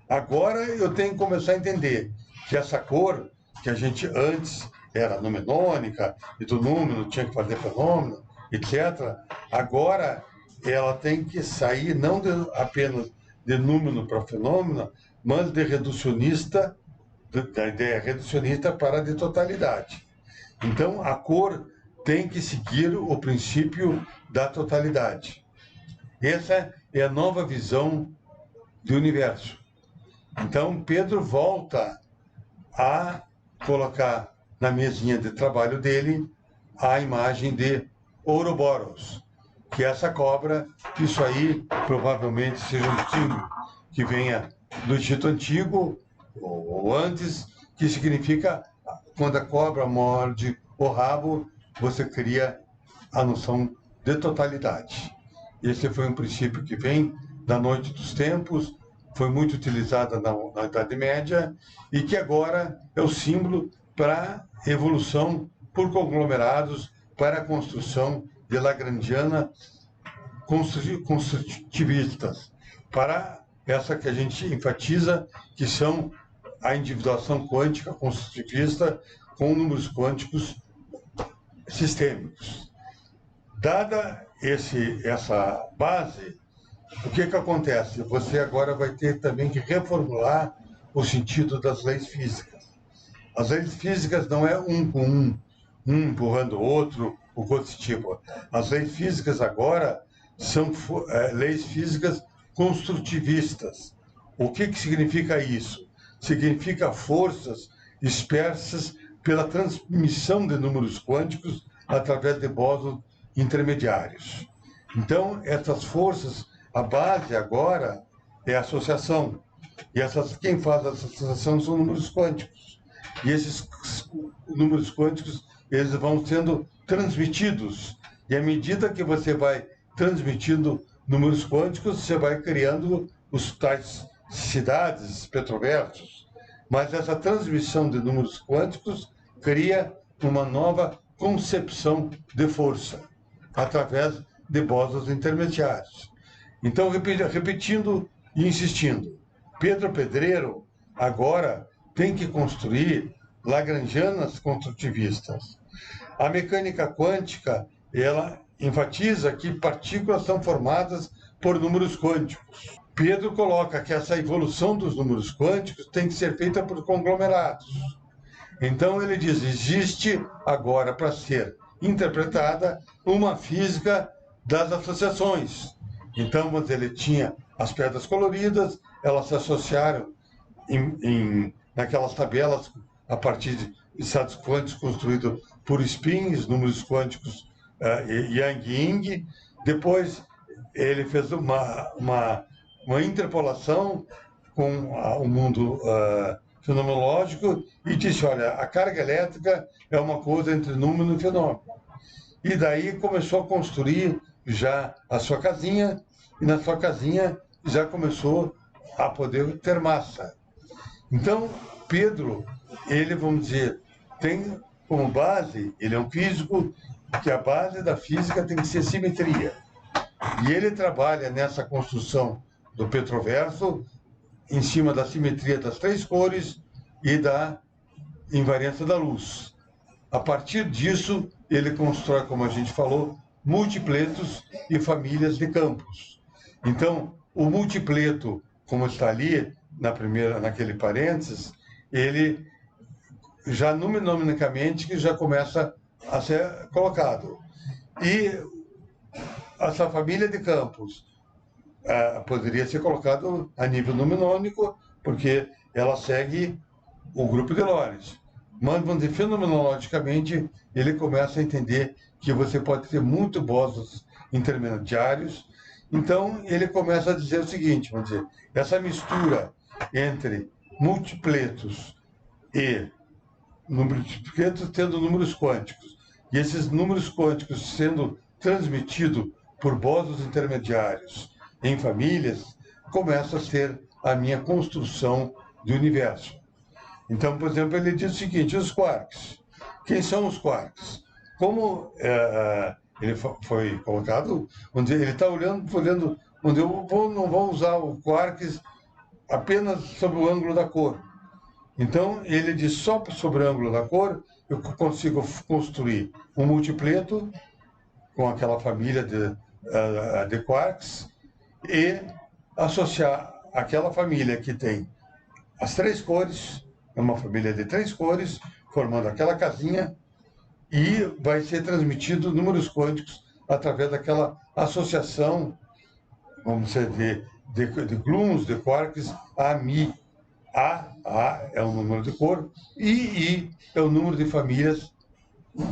agora eu tenho que começar a entender que essa cor, que a gente antes era numenônica, e do número tinha que fazer fenômeno, etc., agora ela tem que sair não apenas de número para fenômeno, mas de reducionista, da ideia reducionista para a de totalidade. Então, a cor tem que seguir o princípio da totalidade. Essa é a nova visão do universo. Então, Pedro volta a colocar na mesinha de trabalho dele a imagem de Ouroboros, que é essa cobra. Isso aí provavelmente seja um símbolo que venha do Egito Antigo ou antes, que significa quando a cobra morde o rabo, você cria a noção de totalidade. Esse foi um princípio que vem da Noite dos Tempos, foi muito utilizada na Idade Média e que agora é o símbolo para a evolução por conglomerados, para a construção de Lagrangiana construtivistas, para essa que a gente enfatiza, que são a individuação quântica construtivista com números quânticos sistêmicos. Dada essa base, o que acontece? Você agora vai ter também que reformular o sentido das leis físicas. As leis físicas não é um com um empurrando o outro, o positivo. As leis físicas agora são leis físicas construtivistas. O que significa isso? Significa forças dispersas pela transmissão de números quânticos através de bósons intermediários. Então, essas forças, a base agora é a associação. E quem faz essa associação são números quânticos. E esses números quânticos, eles vão sendo transmitidos. E à medida que você vai transmitindo números quânticos, você vai criando os tais cidades, petroversos. Mas essa transmissão de números quânticos cria uma nova concepção de força, através de bósons intermediários. Então, repetindo e insistindo, Pedro Pedreiro agora tem que construir lagrangianas construtivistas. A mecânica quântica, ela enfatiza que partículas são formadas por números quânticos. Pedro coloca que essa evolução dos números quânticos tem que ser feita por conglomerados. Então ele diz, existe agora para ser interpretada uma física das associações. Então, mas ele tinha as pedras coloridas, elas se associaram naquelas tabelas a partir de estados quânticos construídos por spins, números quânticos Yang-Ying. Depois ele fez uma interpolação com o mundo fenomenológico e disse, olha, a carga elétrica é uma coisa entre número e fenômeno. E daí começou a construir já a sua casinha, e na sua casinha já começou a poder ter massa. Então, Pedro, ele, vamos dizer, tem como base, ele é um físico, que a base da física tem que ser simetria. E ele trabalha nessa construção do Petroverso em cima da simetria das três cores e da invariância da luz. A partir disso, ele constrói, como a gente falou, multipletos e famílias de campos. Então, o multipleto, como está ali naquele parênteses, ele já numericamente que já começa a ser colocado. E essa família de campos poderia ser colocado a nível numerônico, porque ela segue o grupo de Lorentz. Mas, vamos dizer, fenomenologicamente, ele começa a entender que você pode ter muitos bósons intermediários. Então, ele começa a dizer o seguinte, vamos dizer, essa mistura entre multipletos e multipletos tendo números quânticos, e esses números quânticos sendo transmitidos por bósons intermediários em famílias, começa a ser a minha construção de universo. Então, por exemplo, ele diz o seguinte, os quarks. Quem são os quarks? Como ele foi colocado, onde ele está olhando, onde eu não vou usar o quarks apenas sob o ângulo da cor. Então, ele diz só sobre o ângulo da cor, eu consigo construir um multipleto com aquela família de quarks e associar aquela família que tem as três cores, é uma família de três cores, formando aquela casinha, e vai ser transmitido números quânticos através daquela associação, vamos dizer, de gluons, de quarks, a mi. A é o número de cor, I é o número de famílias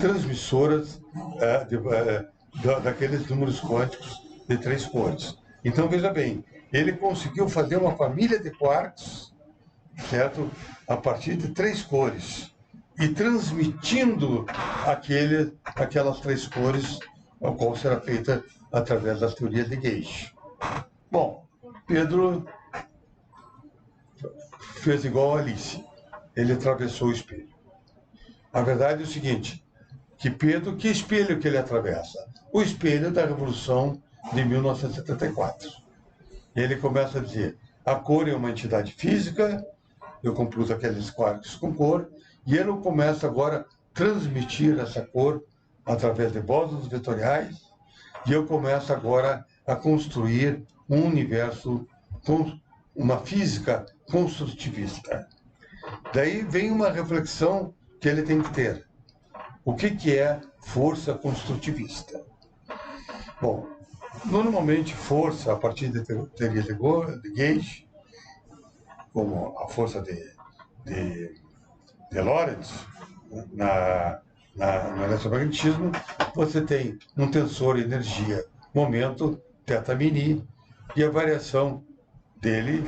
transmissoras daqueles números quânticos de três cores. Então, veja bem, ele conseguiu fazer uma família de quarks, certo? A partir de três cores, e transmitindo aquelas três cores, a qual será feita através das teorias de Gauge. Bom, Pedro fez igual a Alice. Ele atravessou o espelho. A verdade é o seguinte, que espelho que ele atravessa? O espelho da Revolução de 1974. Ele começa a dizer, a cor é uma entidade física, eu compus aqueles quarks com cor, e ele começa agora a transmitir essa cor através de bósons vetoriais, e eu começo agora a construir um universo com uma física construtivista. Daí vem uma reflexão que ele tem que ter. O que é força construtivista? Bom, normalmente força, a partir de teoria de Gauge, como a força de Lorentz, no eletromagnetismo, você tem um tensor energia-momento, θ-μ, e a variação dele,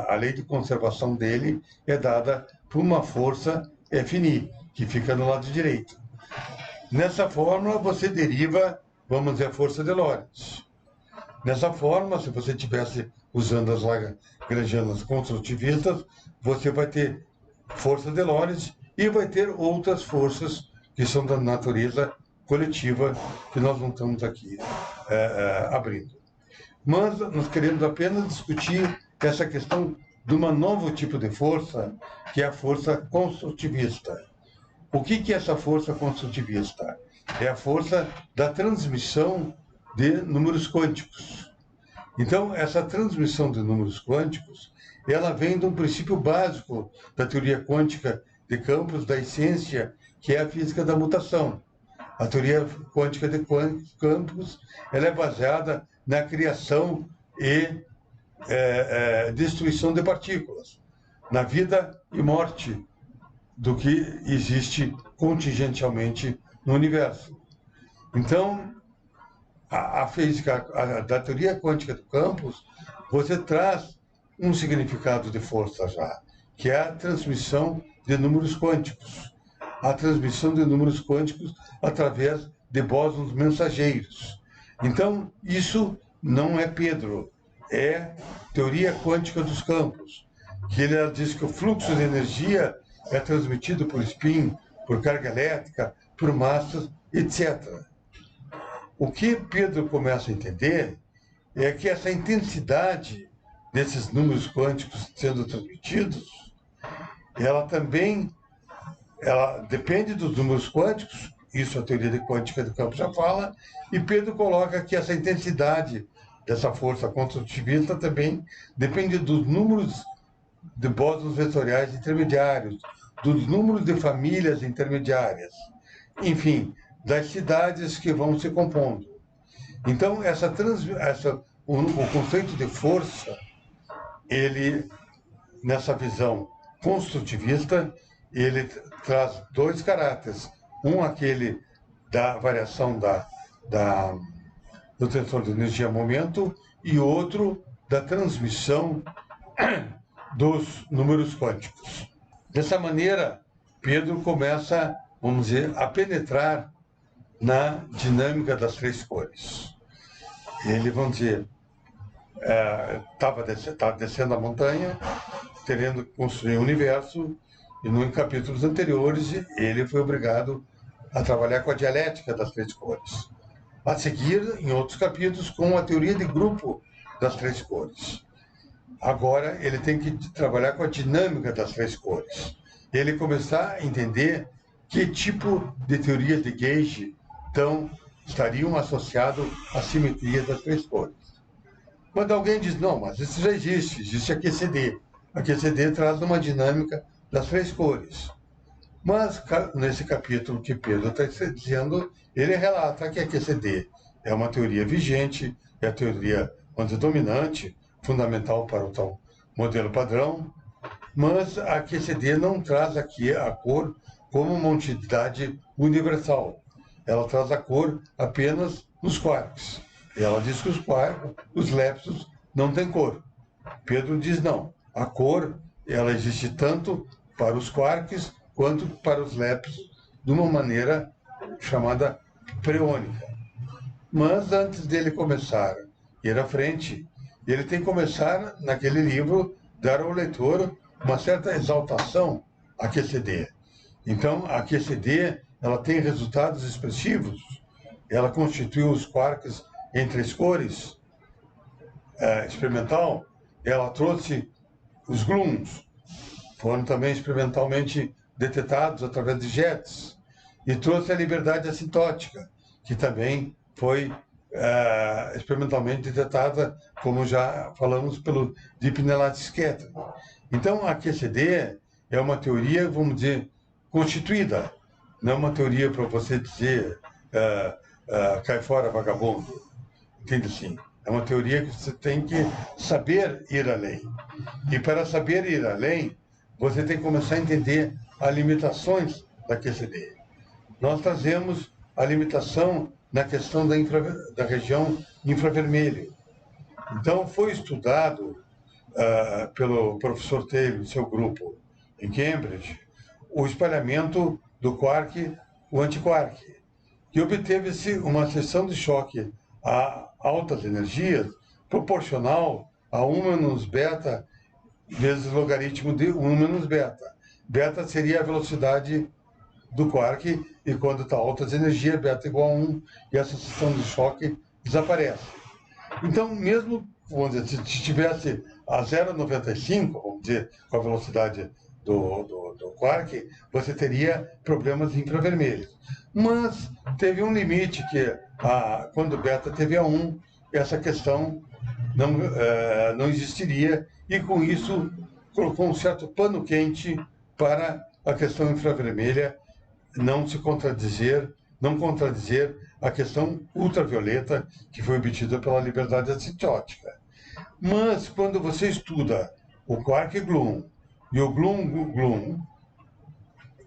a lei de conservação dele, é dada por uma força Fν, que fica no lado direito. Nessa fórmula, você deriva, vamos dizer, a força de Lorentz. Dessa forma, se você estivesse usando as lagrangianas construtivistas, você vai ter força de Lorentz e vai ter outras forças que são da natureza coletiva, que nós não estamos aqui abrindo. Mas nós queremos apenas discutir essa questão de um novo tipo de força, que é a força construtivista. O que é essa força construtivista? É a força da transmissão de números quânticos. Então, essa transmissão de números quânticos, ela vem de um princípio básico da teoria quântica de campos, da essência, que é a física da mutação. A teoria quântica de campos, ela é baseada na criação e destruição de partículas, na vida e morte do que existe contingencialmente no universo. Então, a física da teoria quântica de campos, você traz um significado de força já, que é a transmissão de números quânticos. A transmissão de números quânticos através de bósons mensageiros. Então, isso não é Pedro, é teoria quântica dos campos, que ele diz que o fluxo de energia é transmitido por spin, por carga elétrica, por massas, etc. O que Pedro começa a entender é que essa intensidade desses números quânticos sendo transmitidos, ela também depende dos números quânticos, isso a teoria de quântica do campo já fala, e Pedro coloca que essa intensidade dessa força construtivista também depende dos números de bósons vetoriais intermediários, dos números de famílias intermediárias, enfim, das cidades que vão se compondo. Então, o conceito de força, ele, nessa visão construtivista, ele traz dois caráteres. Um, aquele da variação do tensor de energia-momento, e outro da transmissão dos números quânticos. Dessa maneira, Pedro começa, vamos dizer, a penetrar na dinâmica das três cores. Ele, vamos dizer, estava descendo a montanha, querendo construir um universo, e em capítulos anteriores ele foi obrigado a trabalhar com a dialética das três cores. A seguir, em outros capítulos, com a teoria de grupo das três cores. Agora ele tem que trabalhar com a dinâmica das três cores. Ele começar a entender que tipo de teorias de Gage estariam associados à simetria das três cores. Quando alguém diz, não, mas isso já existe a QCD. A QCD traz uma dinâmica das três cores. Mas, nesse capítulo que Pedro está dizendo, ele relata que a QCD é uma teoria vigente, é a teoria dominante, fundamental para o tal modelo padrão, mas a QCD não traz aqui a cor como uma entidade universal. Ela traz a cor apenas nos quarks. Ela diz que os leptos, não têm cor. Pedro diz não. A cor, ela existe tanto para os quarks quanto para os leptos, de uma maneira chamada preônica. Mas antes dele começar a ir à frente, ele tem que começar, naquele livro, dar ao leitor uma certa exaltação à QCD. Então, a QCD, ela tem resultados expressivos, ela constitui os quarks em três cores, experimental, ela trouxe os gluons, foram também experimentalmente detectados através de jets, e trouxe a liberdade assintótica, que também foi experimentalmente detectada, como já falamos, pelo Deep Nellate Scatter. Então, a QCD é uma teoria, vamos dizer, constituída, não é uma teoria para você dizer cai fora, vagabundo. Entende assim? É uma teoria que você tem que saber ir além. E para saber ir além, você tem que começar a entender as limitações da QCD. Nós trazemos a limitação na questão da região infravermelho. Então, foi estudado pelo professor Taylor e seu grupo em Cambridge o espalhamento do quark, o antiquark, que obteve-se uma seção de choque a altas energias proporcional a 1 menos beta vezes logaritmo de 1 menos beta. Beta seria a velocidade do quark, e quando está altas energias, beta igual a 1, e essa seção de choque desaparece. Então, mesmo, vamos dizer, se tivesse a 0,95, vamos dizer, com a velocidade do quark, você teria problemas infravermelhos. Mas teve um limite que, quando beta teve a 1, essa questão não existiria, e com isso colocou um certo pano quente para a questão infravermelha não contradizer a questão ultravioleta que foi obtida pela liberdade assintótica. Mas, quando você estuda o quark gluon e o gluon,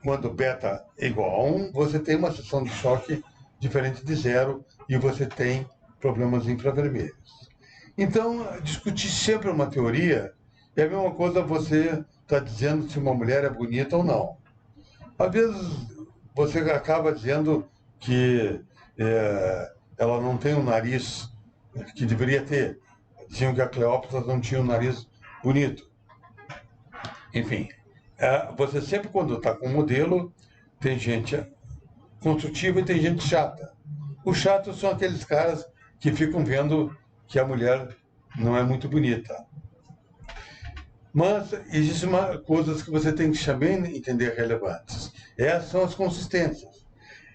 quando beta é igual a 1, você tem uma seção de choque diferente de zero e você tem problemas infravermelhos. Então, discutir sempre uma teoria é a mesma coisa você está dizendo se uma mulher é bonita ou não. Às vezes, você acaba dizendo que ela não tem um nariz que deveria ter. Diziam que a Cleópatra não tinha um nariz bonito. Enfim, você sempre, quando está com um modelo, tem gente construtiva e tem gente chata. Os chatos são aqueles caras que ficam vendo que a mulher não é muito bonita. Mas existem coisas que você tem que também entender relevantes. Essas são as consistências.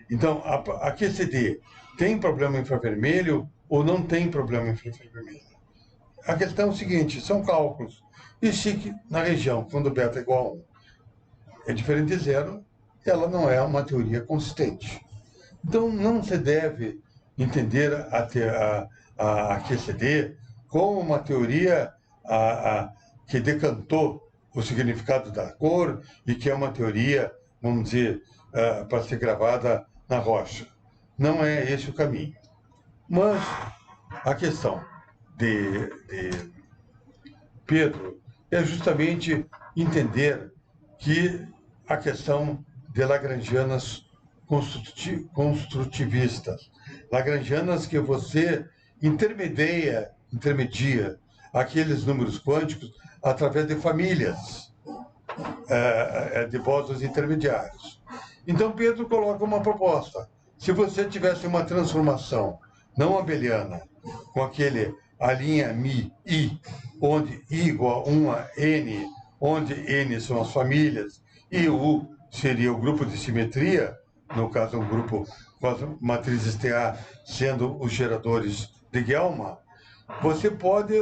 Então, a QCD tem problema infravermelho ou não tem problema infravermelho? A questão é o seguinte, são cálculos. E se na região, quando beta é igual a 1, é diferente de zero, ela não é uma teoria consistente. Então, não se deve entender a QCD como uma teoria que decantou o significado da cor e que é uma teoria, vamos dizer, para ser gravada na rocha. Não é esse o caminho. Mas a questão de Pedro é justamente entender que a questão de lagrangianas construtivistas, lagrangianas que você intermedia aqueles números quânticos através de famílias. de bósons intermediários. Então Pedro coloca uma proposta. Se você tivesse uma transformação não abeliana, com aquele a linha Mi, I, onde I igual a 1 a N, onde N são as famílias, e U seria o grupo de simetria, no caso um grupo com as matrizes TA sendo os geradores de Gelman, você pode,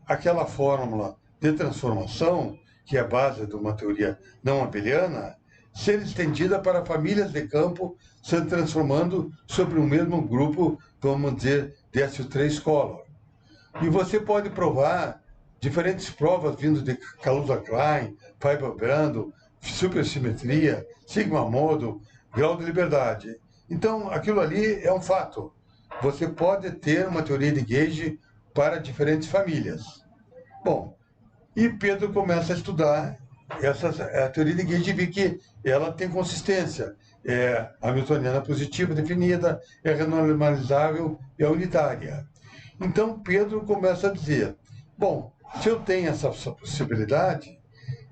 aquela fórmula de transformação, que é a base de uma teoria não abeliana, ser estendida para famílias de campo se transformando sobre o mesmo grupo, vamos dizer, DSO3 color. E você pode provar diferentes provas vindo de Kaluza-Klein, Feiberg-Brandl, supersimetria, sigma-modo, grau de liberdade. Então, aquilo ali é um fato. Você pode ter uma teoria de gauge para diferentes famílias. Bom, e Pedro começa a estudar a teoria de gauge e vê que ela tem consistência. É hamiltoniana positiva definida, é renormalizável, é unitária. Então Pedro começa a dizer, bom, se eu tenho essa possibilidade,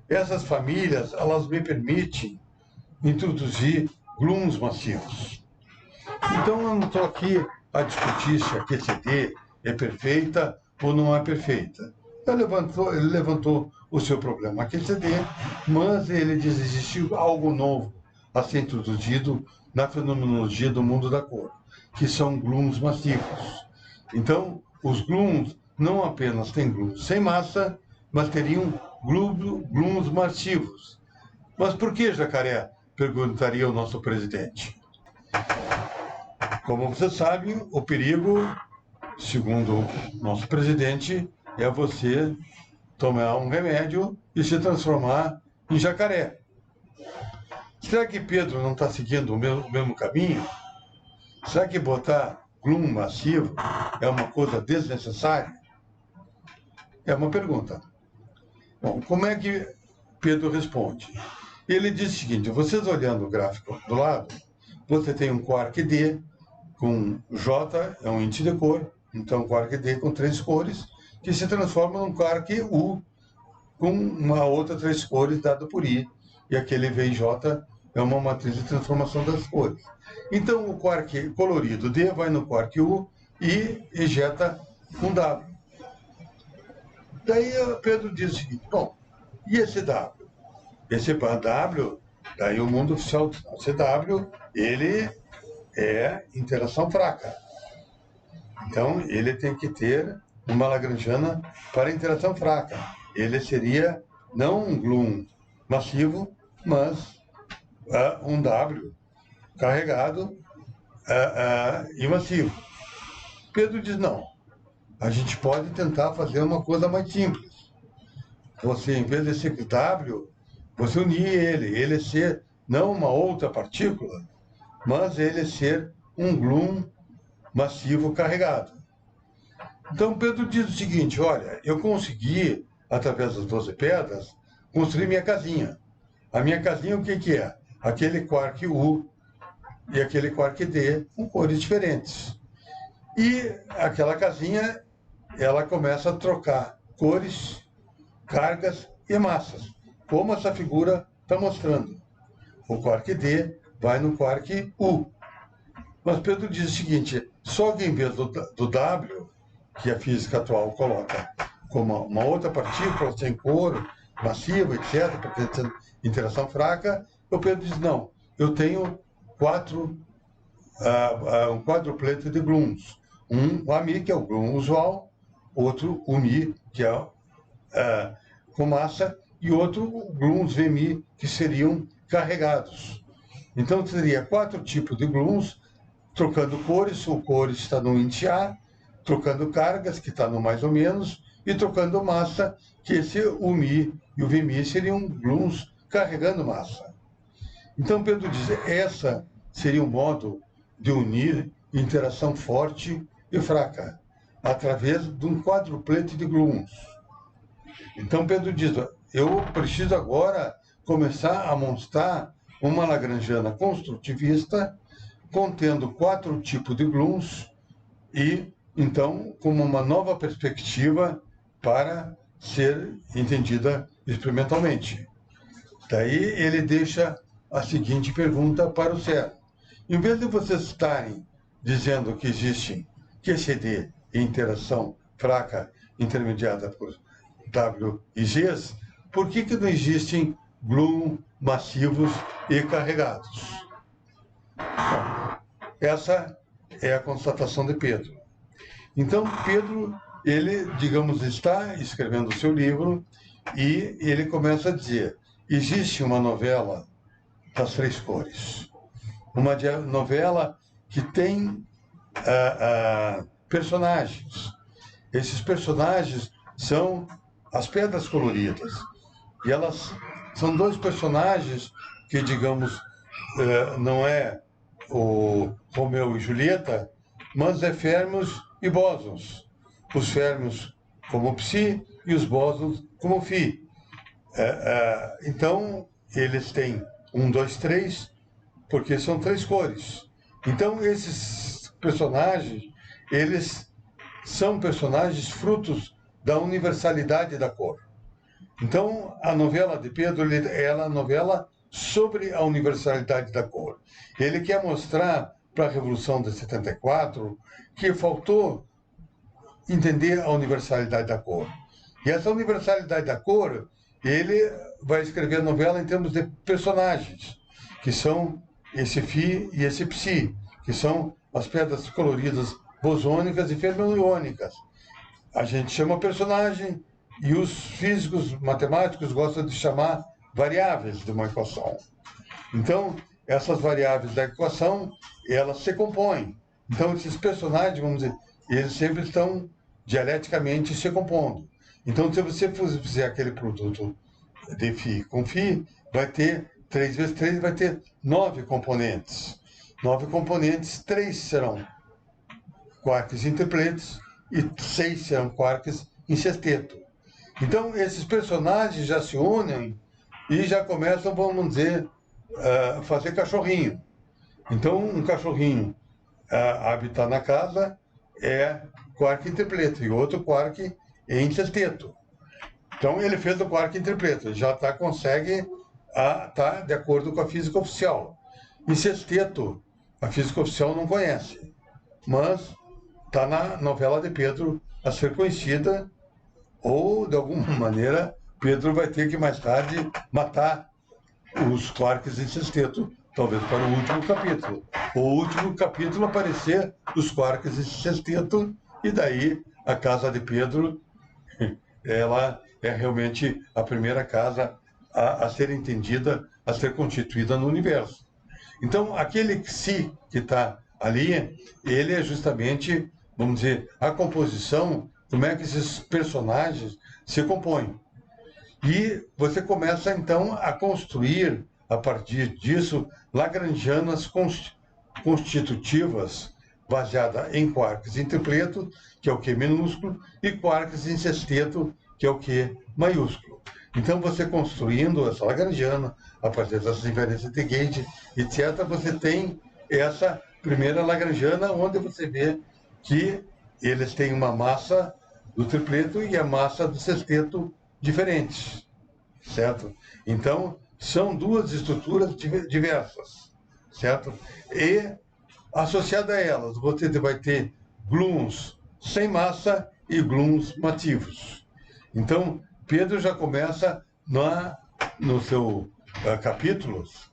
essas famílias, elas me permitem introduzir gluons massivos. Então eu não estou aqui a discutir se a QCD é perfeita ou não é perfeita. Ele levantou o seu problema a QCD, mas ele diz que existe algo novo a ser introduzido na fenomenologia do mundo da cor, que são gluons massivos. Então, os gluons não apenas têm gluons sem massa, mas teriam gluons massivos. Mas por que, Jacaré? Perguntaria o nosso presidente. Como você sabe, o perigo, segundo o nosso presidente, é você tomar um remédio e se transformar em jacaré. Será que Pedro não está seguindo o mesmo caminho? Será que botar gluon massivo é uma coisa desnecessária? É uma pergunta. Bom, como é que Pedro responde? Ele diz o seguinte, vocês olhando o gráfico do lado, você tem um quark D com J, é um índice de cor, então quark D com 3 cores, que se transforma num quark U com uma outra 3 cores dada por I, e aquele VJ é uma matriz de transformação das cores. Então o quark colorido D vai no quark U e ejeta um W. Daí Pedro diz o seguinte, bom, e esse W? Esse W, daí o mundo oficial, esse W, ele é interação fraca. Então, ele tem que ter uma lagrangiana para interação fraca. Ele seria não um gluon massivo, mas um W carregado e massivo. Pedro diz, não, a gente pode tentar fazer uma coisa mais simples. Você, em vez de ser W, você unir ele ser não uma outra partícula, mas ele ser um gluon massivo carregado. Então Pedro diz o seguinte, olha, eu consegui, através das 12 pedras, construir minha casinha. A minha casinha o que é? Aquele quark U e aquele quark D com cores diferentes. E aquela casinha, ela começa a trocar cores, cargas e massas, como essa figura está mostrando. O quark D vai no quark U. Mas Pedro diz o seguinte, só que em vez do W, que a física atual coloca como uma outra partícula sem cor, massiva, etc., porque tem interação fraca, o Pedro diz, não, eu tenho um quadruplete de gluons. Um AMI, que é o gluon usual, outro UMI, que é com massa, e outro gluons VMI, que seriam carregados. Então, teria 4 tipos de gluons, trocando cores, o cores está no índice A, trocando cargas, que está no mais ou menos, e trocando massa, que esse UMI e o VMI seriam gluons carregando massa. Então, Pedro diz, essa seria um modo de unir interação forte e fraca, através de um quadruplete de gluons. Então, Pedro diz, eu preciso agora começar a montar uma lagrangiana construtivista, contendo 4 tipos de gluons e, então, como uma nova perspectiva para ser entendida experimentalmente. Daí ele deixa a seguinte pergunta para o CERN. Em vez de vocês estarem dizendo que existe QCD e interação fraca intermediada por W e Gs, por que não existem gluon massivos e carregados? Bom, essa é a constatação de Pedro. Então, Pedro, ele, digamos, está escrevendo o seu livro e ele começa a dizer: existe uma novela das três cores. Uma novela que tem personagens. Esses personagens são as pedras coloridas. E elas são dois personagens que, digamos, não é o Romeu e Julieta, mas é férmions e bósons. Os férmions como psi e os bósons como φ. Então, eles têm 1, 2, 3, porque são três cores. Então, esses personagens, eles são personagens frutos da universalidade da cor. Então, a novela de Pedro é uma novela sobre a universalidade da cor. Ele quer mostrar para a Revolução de 74 que faltou entender a universalidade da cor. E essa universalidade da cor, ele vai escrever a novela em termos de personagens, que são esse φ e esse psi, que são as pedras coloridas bosônicas e fermiônicas. A gente chama personagem e os físicos matemáticos gostam de chamar variáveis de uma equação. Então, essas variáveis da equação, elas se compõem. Então, esses personagens, vamos dizer, eles sempre estão dialeticamente se compondo. Então, se você fizer aquele produto de φ com φ, vai ter 3 vezes 3, vai ter 9 componentes. 9 componentes, 3 serão quarks intempletos e 6 serão quarks em sexteto. Então, esses personagens já se unem e já começam, vamos dizer, a fazer cachorrinho. Então, um cachorrinho habitar na casa é quark intempleto e outro quark em sexteto. Então, ele fez o quark intempleto, já consegue estar de acordo com a física oficial. Em sexteto, a física oficial não conhece, mas está na novela de Pedro a ser conhecida, ou, de alguma maneira, Pedro vai ter que mais tarde matar os quarks em sexteto, talvez para o último capítulo. O último capítulo aparecer os quarks em sexteto, e daí a casa de Pedro, ela é realmente a primeira casa a ser entendida, a ser constituída no universo. Então, aquele psi que está ali, ele é justamente, vamos dizer, a composição, como é que esses personagens se compõem. E você começa, então, a construir, a partir disso, lagrangianas constitutivas, baseadas em quarks em tripleto, que é o Q minúsculo, e quarks em sexteto, que é o Q maiúsculo. Então, você construindo essa lagrangiana, a partir dessas inferências de gauge, etc., você tem essa primeira lagrangiana, onde você vê que eles têm uma massa do tripleto e a massa do sexteto diferentes, certo? Então, são duas estruturas diversas, certo? E, associada a elas, você vai ter gluons sem massa e gluons massivos. Então, Pedro já começa no seu capítulos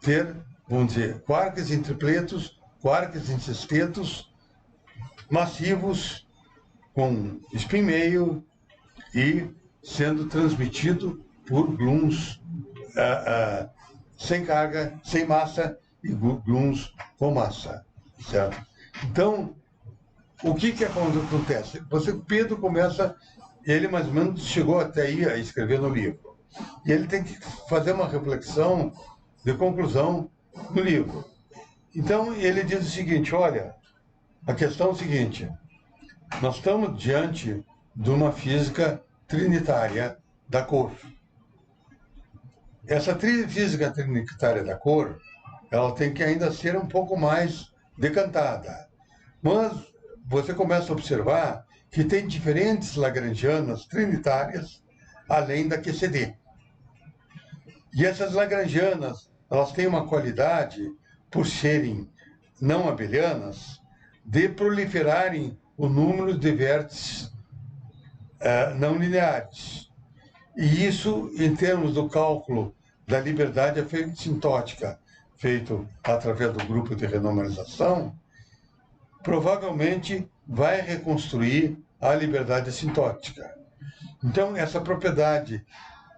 ter, vamos dizer, quarks em tripletos, quarks em sextetos, massivos, com spin meio e sendo transmitido por gluons sem carga, sem massa, e gluons com massa, certo? Então, o que acontece? Pedro começa, ele mais ou menos chegou até aí a escrever no livro. E ele tem que fazer uma reflexão de conclusão no livro. Então, ele diz o seguinte: olha, a questão é o seguinte, nós estamos diante de uma física trinitária da cor. Essa física trinitária da cor, ela tem que ainda ser um pouco mais decantada. Mas você começa a observar que tem diferentes lagrangianas trinitárias, além da QCD. E essas lagrangianas, elas têm uma qualidade, por serem não abelianas, de proliferarem o número de vértices não lineares. E isso, em termos do cálculo da liberdade assintótica, feito através do grupo de renormalização, provavelmente vai reconstruir a liberdade assintótica. Então, essa propriedade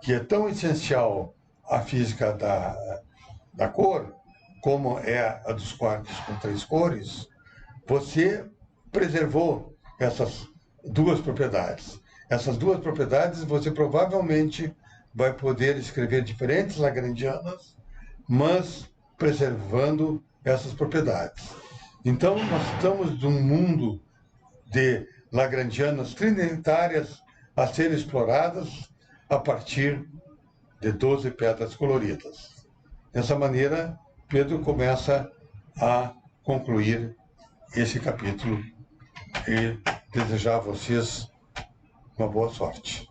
que é tão essencial à física da cor, como é a dos quartos com 3 cores, você preservou essas duas propriedades. Essas duas propriedades você provavelmente vai poder escrever diferentes lagrangianas, mas preservando essas propriedades. Então, nós estamos num mundo de lagrangianas trinitárias a serem exploradas a partir de 12 pedras coloridas. Dessa maneira, Pedro começa a concluir esse capítulo e desejar a vocês uma boa sorte.